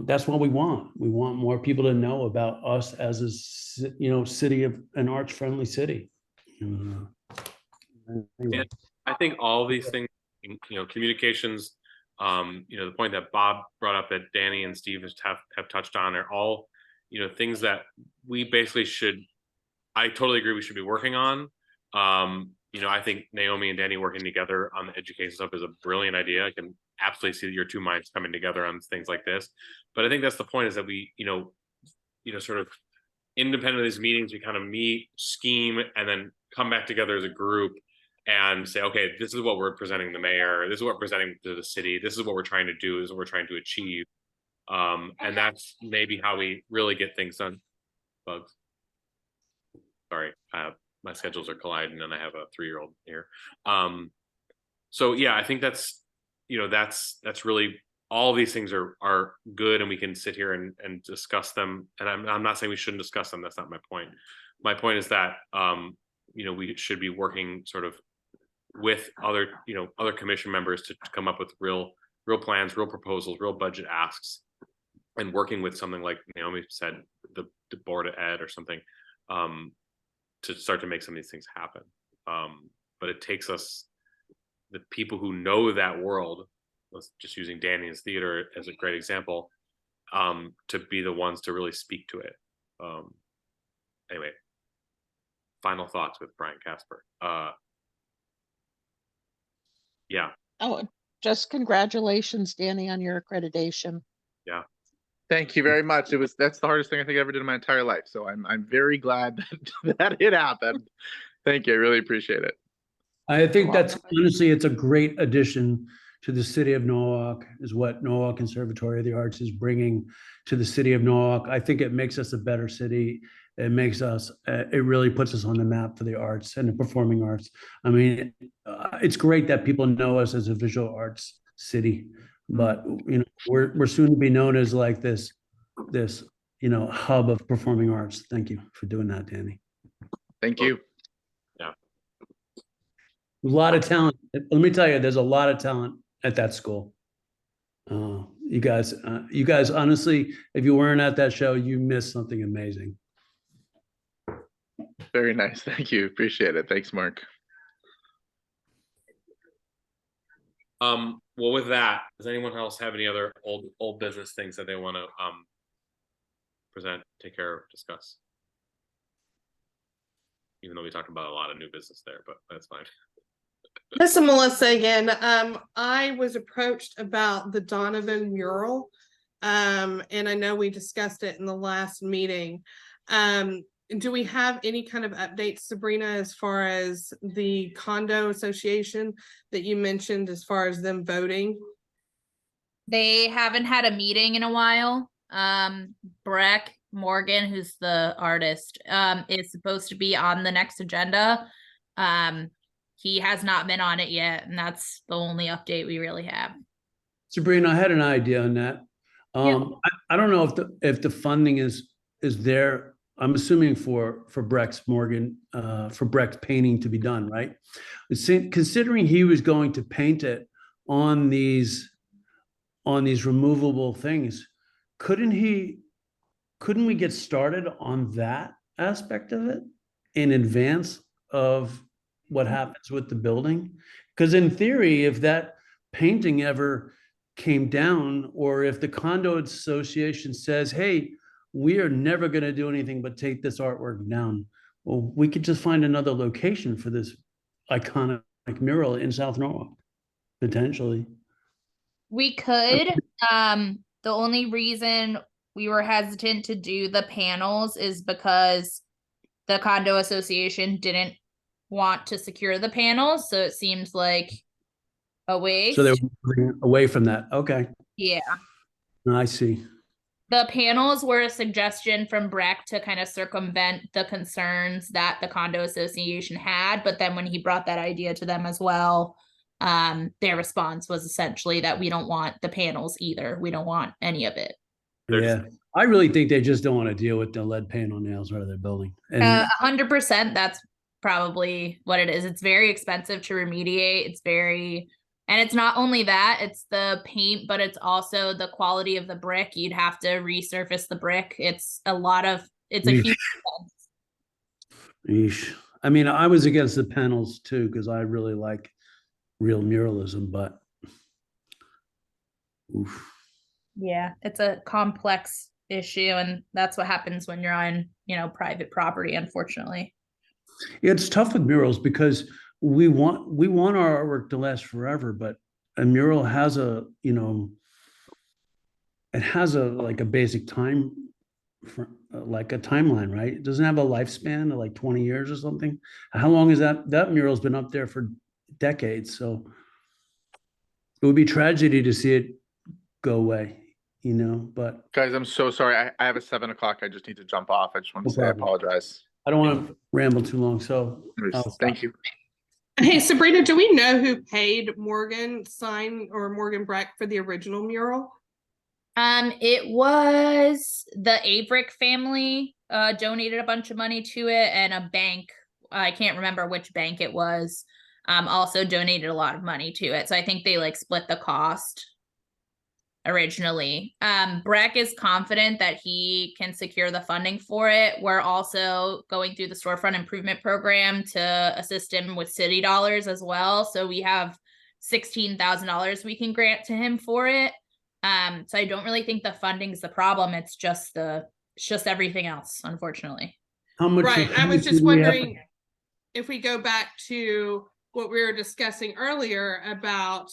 that's what we want. We want more people to know about us as a city of an arts-friendly city. Anyway. I think all these things, communications, the point that Bob brought up that Danny and Steve have touched on are all, things that we basically I totally agree we should be working on. I think Naomi and Danny working together on the education stuff is a brilliant idea. I can absolutely see your two minds coming together on things like this. But I think that's the point, is that we, sort of independent of these meetings, we kind of meet, scheme, and then come back together as a group and say, okay, this is what we're presenting the mayor, this is what we're presenting to the city, this is what we're trying to do, this is what we're trying to achieve. And that's maybe how we really get things done. Bugs. Sorry, my schedules are colliding and I have a 3-year-old here. So yeah, I think that's really, all these things are good, and we can sit here and discuss them. And I'm not saying we shouldn't discuss them. That's not my point. My point is that we should be working sort of with other commission members to come up with real plans, real proposals, real budget asks, and working with something like Naomi said, the board of ed or something, to start to make some of these things happen. But it takes us, the people who know that world, let's just using Danny's theater as a great example, to be the ones to really speak to it. Anyway, final thoughts with Brian Casper. Yeah. Oh, just congratulations, Danny, on your accreditation. Yeah. Thank you very much. That's the hardest thing I think I ever did in my entire life. So I'm very glad that it happened. Thank you. I really appreciate it. I think that's, honestly, it's a great addition to the city of Norwalk, is what Norwalk Conservatory of the Arts is bringing to the city of Norwalk. I think it makes us a better city. It makes us, it really puts us on the map for the arts and the performing arts. I mean, it's great that people know us as a visual arts city, but we're soon to be known as like this hub of performing arts. Thank you for doing that, Danny. Thank you. Yeah. A lot of talent. Let me tell you, there's a lot of talent at that school. You guys, honestly, if you weren't at that show, you missed something amazing. Very nice. Thank you. Appreciate it. Thanks, Mark. Well, with that, does anyone else have any other old business things that they want to present, take care of, discuss? Even though we talked about a lot of new business there, but that's fine. This is Melissa again. I was approached about the Donovan mural. And I know we discussed it in the last meeting. Do we have any kind of updates, Sabrina, as far as the condo association that you mentioned, as far as them voting? They haven't had a meeting in a while. Breck Morgan, who's the artist, is supposed to be on the next agenda. He has not been on it yet, and that's the only update we really have. Sabrina, I had an idea on that. I don't know if the funding is there. I'm assuming for Breck's Morgan, for Breck's painting to be done, right? Considering he was going to paint it on these removable things, couldn't we get started on that aspect of it in advance of what happens with the building? Because in theory, if that painting ever came down, or if the condo association says, hey, we are never going to do anything but take this artwork down, well, we could just find another location for this iconic mural in South Norwalk, potentially. We could. The only reason we were hesitant to do the panels is because the condo association didn't want to secure the panels, so it seems like a waste. So they were moving away from that. Okay. Yeah. I see. The panels were a suggestion from Breck to kind of circumvent the concerns that the condo association had. But then when he brought that idea to them as well, their response was essentially that we don't want the panels either. We don't want any of it. Yeah. I really think they just don't want to deal with the lead paint on nails out of their building. And 100%, that's probably what it is. It's very expensive to remediate. And it's not only that, it's the paint, but it's also the quality of the brick. You'd have to resurface the brick. It's a huge expense. Yeesh. I mean, I was against the panels too, because I really like real muralism, but oof. Yeah, it's a complex issue, and that's what happens when you're on, private property, unfortunately. Yeah, it's tough with murals because we want our artwork to last forever, but a mural has a, you know, it has a like a basic time for like a timeline, right? It doesn't have a lifespan of like 20 years or something. How long is that mural's been up there for decades, so it would be tragedy to see it go away, you know, but Guys, I'm so sorry. I have a 7 o'clock. I just need to jump off. I just want to No say I problem. apologize. I don't want to ramble too long, so I'll stop. Thank you. Hey, Sabrina, do we know who paid Morgan Sign or Morgan Breck for the original mural? It was the Averick family donated a bunch of money to it, and a bank, I can't remember which bank it was, also donated a lot of money to it. So I think they like split the cost originally. Breck is confident that he can secure the funding for it. We're also going through the storefront improvement program to assist him with city dollars as well. So we have $16,000 we can grant to him for it. So I don't really think the funding's the problem. It's just everything else, unfortunately. How much? Right, I was do just we have- wondering if we go back to what we were discussing earlier about,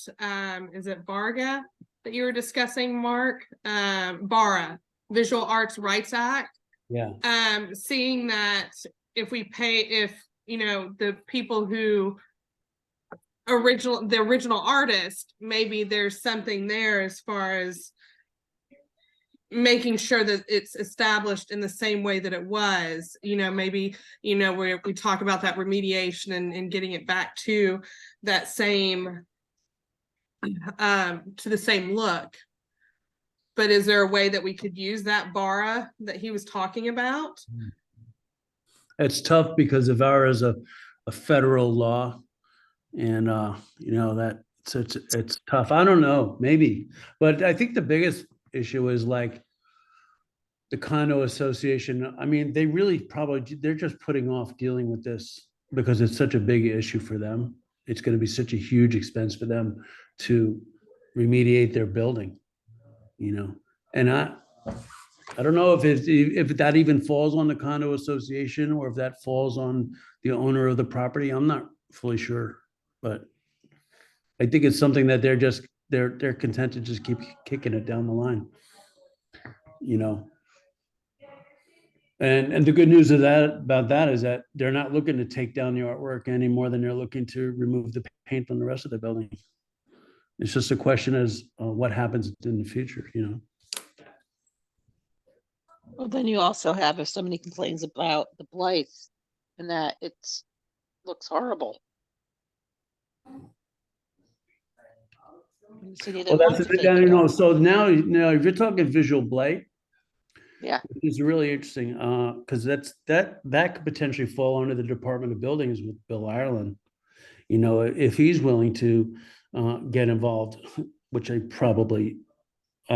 is it Varga that you were discussing, Mark? BARA, Visual Arts Rights Act. Yeah, Seeing that if you know, the people who the original artist, maybe there's something there as far as making sure that it's established in the same way that it was, you know, maybe, you know, where we talk about that remediation and getting it back to that same to the same look. But is there a way that we could use that BARA that he was talking about? it's tough because the VARA is a federal law, and you know that it's tough. I don't know, maybe, but I think the biggest issue is like the condo association. I mean, they really they're just putting off dealing with this because it's such a big issue for them. It's going to be such a huge expense for them to remediate their building, you know. And I don't know if that even falls on the condo association or if that falls on the owner of the property. I'm not fully sure, but I think it's something that they're content to just keep kicking it down the line, you know. And the good news about that is that they're not looking to take down the artwork any more than they're looking to remove the paint from the rest of the building. It's just a question as what happens in the future, you know. Well, then you also have if somebody complains about the blight and that looks horrible. So they Well, didn't want that's to take you it know. out. So now if you're talking visual blight, Yeah. it's really interesting because that could potentially fall under the Department of Buildings with Bill Ireland. You know, if he's willing to get involved, which I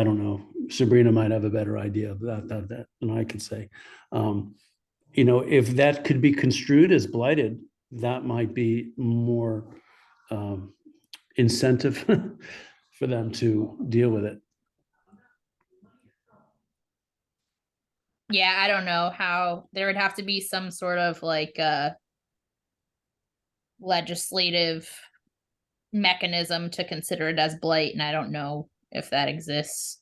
don't know. Sabrina might have a better idea of that than I could say. You know, if that could be construed as blighted, that might be more incentive for them to deal with it. Yeah, I don't know how there would have to be some sort of like legislative mechanism to consider it as blight, and I don't know if that exists.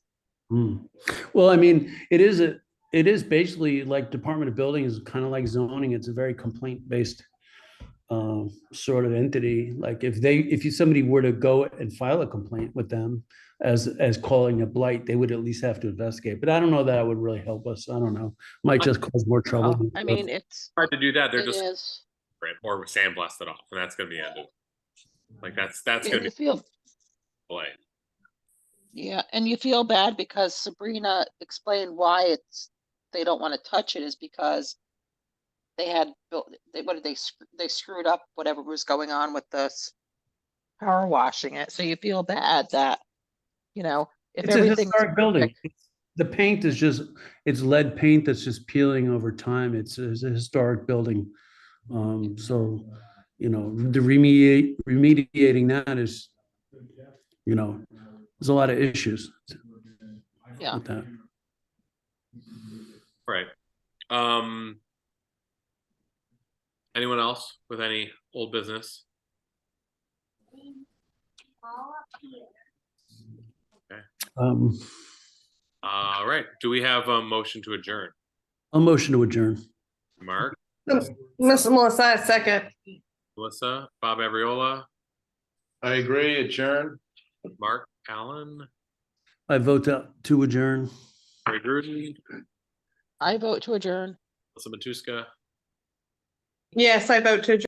Well, I mean, it is basically like Department of Buildings is kind of like zoning. It's a very complaint-based sort of entity. Like if somebody were to go and file a complaint with them as calling a blight, they would at least have to investigate. But I don't know that would really help us. I don't know. Might just cause more trouble. Well, I mean, it's Hard to do that. They're it just is. or sandblast it off, and that's gonna be ended. Like that's And gonna you be feel blight. Yeah, and you feel bad because Sabrina explained why they don't want to touch it is because they had built they screwed up whatever was going on with this power washing it. So you feel bad that, you know, if It's a everything's historic building. perfect- The paint is it's lead paint that's just peeling over time. It's a historic building. So, you know, the remediating that is, you know, there's a lot of issues Yeah. with that. Right. Anyone else with any old business? Um, All right, do we have a motion to adjourn? a motion to adjourn. Mark, Miss Melissa, second. Melissa, Bob Abriola, I agree, adjourn. Mark Allen, I vote to adjourn. Greg Gruden, I vote to adjourn. Melissa Matuska. Yes, I vote to adjourn.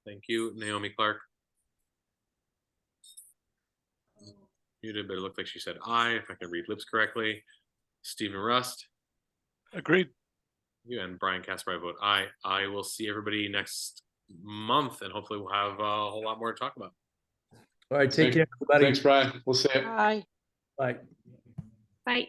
Thank you, Naomi Clark. Muted, but it looked like she said aye, if I can read lips correctly. Stephen Rust, Agreed. you and Brian Casper, I vote aye. I will see everybody next month, and hopefully we'll have a whole lot more to talk about. All right, take care, everybody. Thanks, Brian. We'll see you. Bye. Bye. Bye.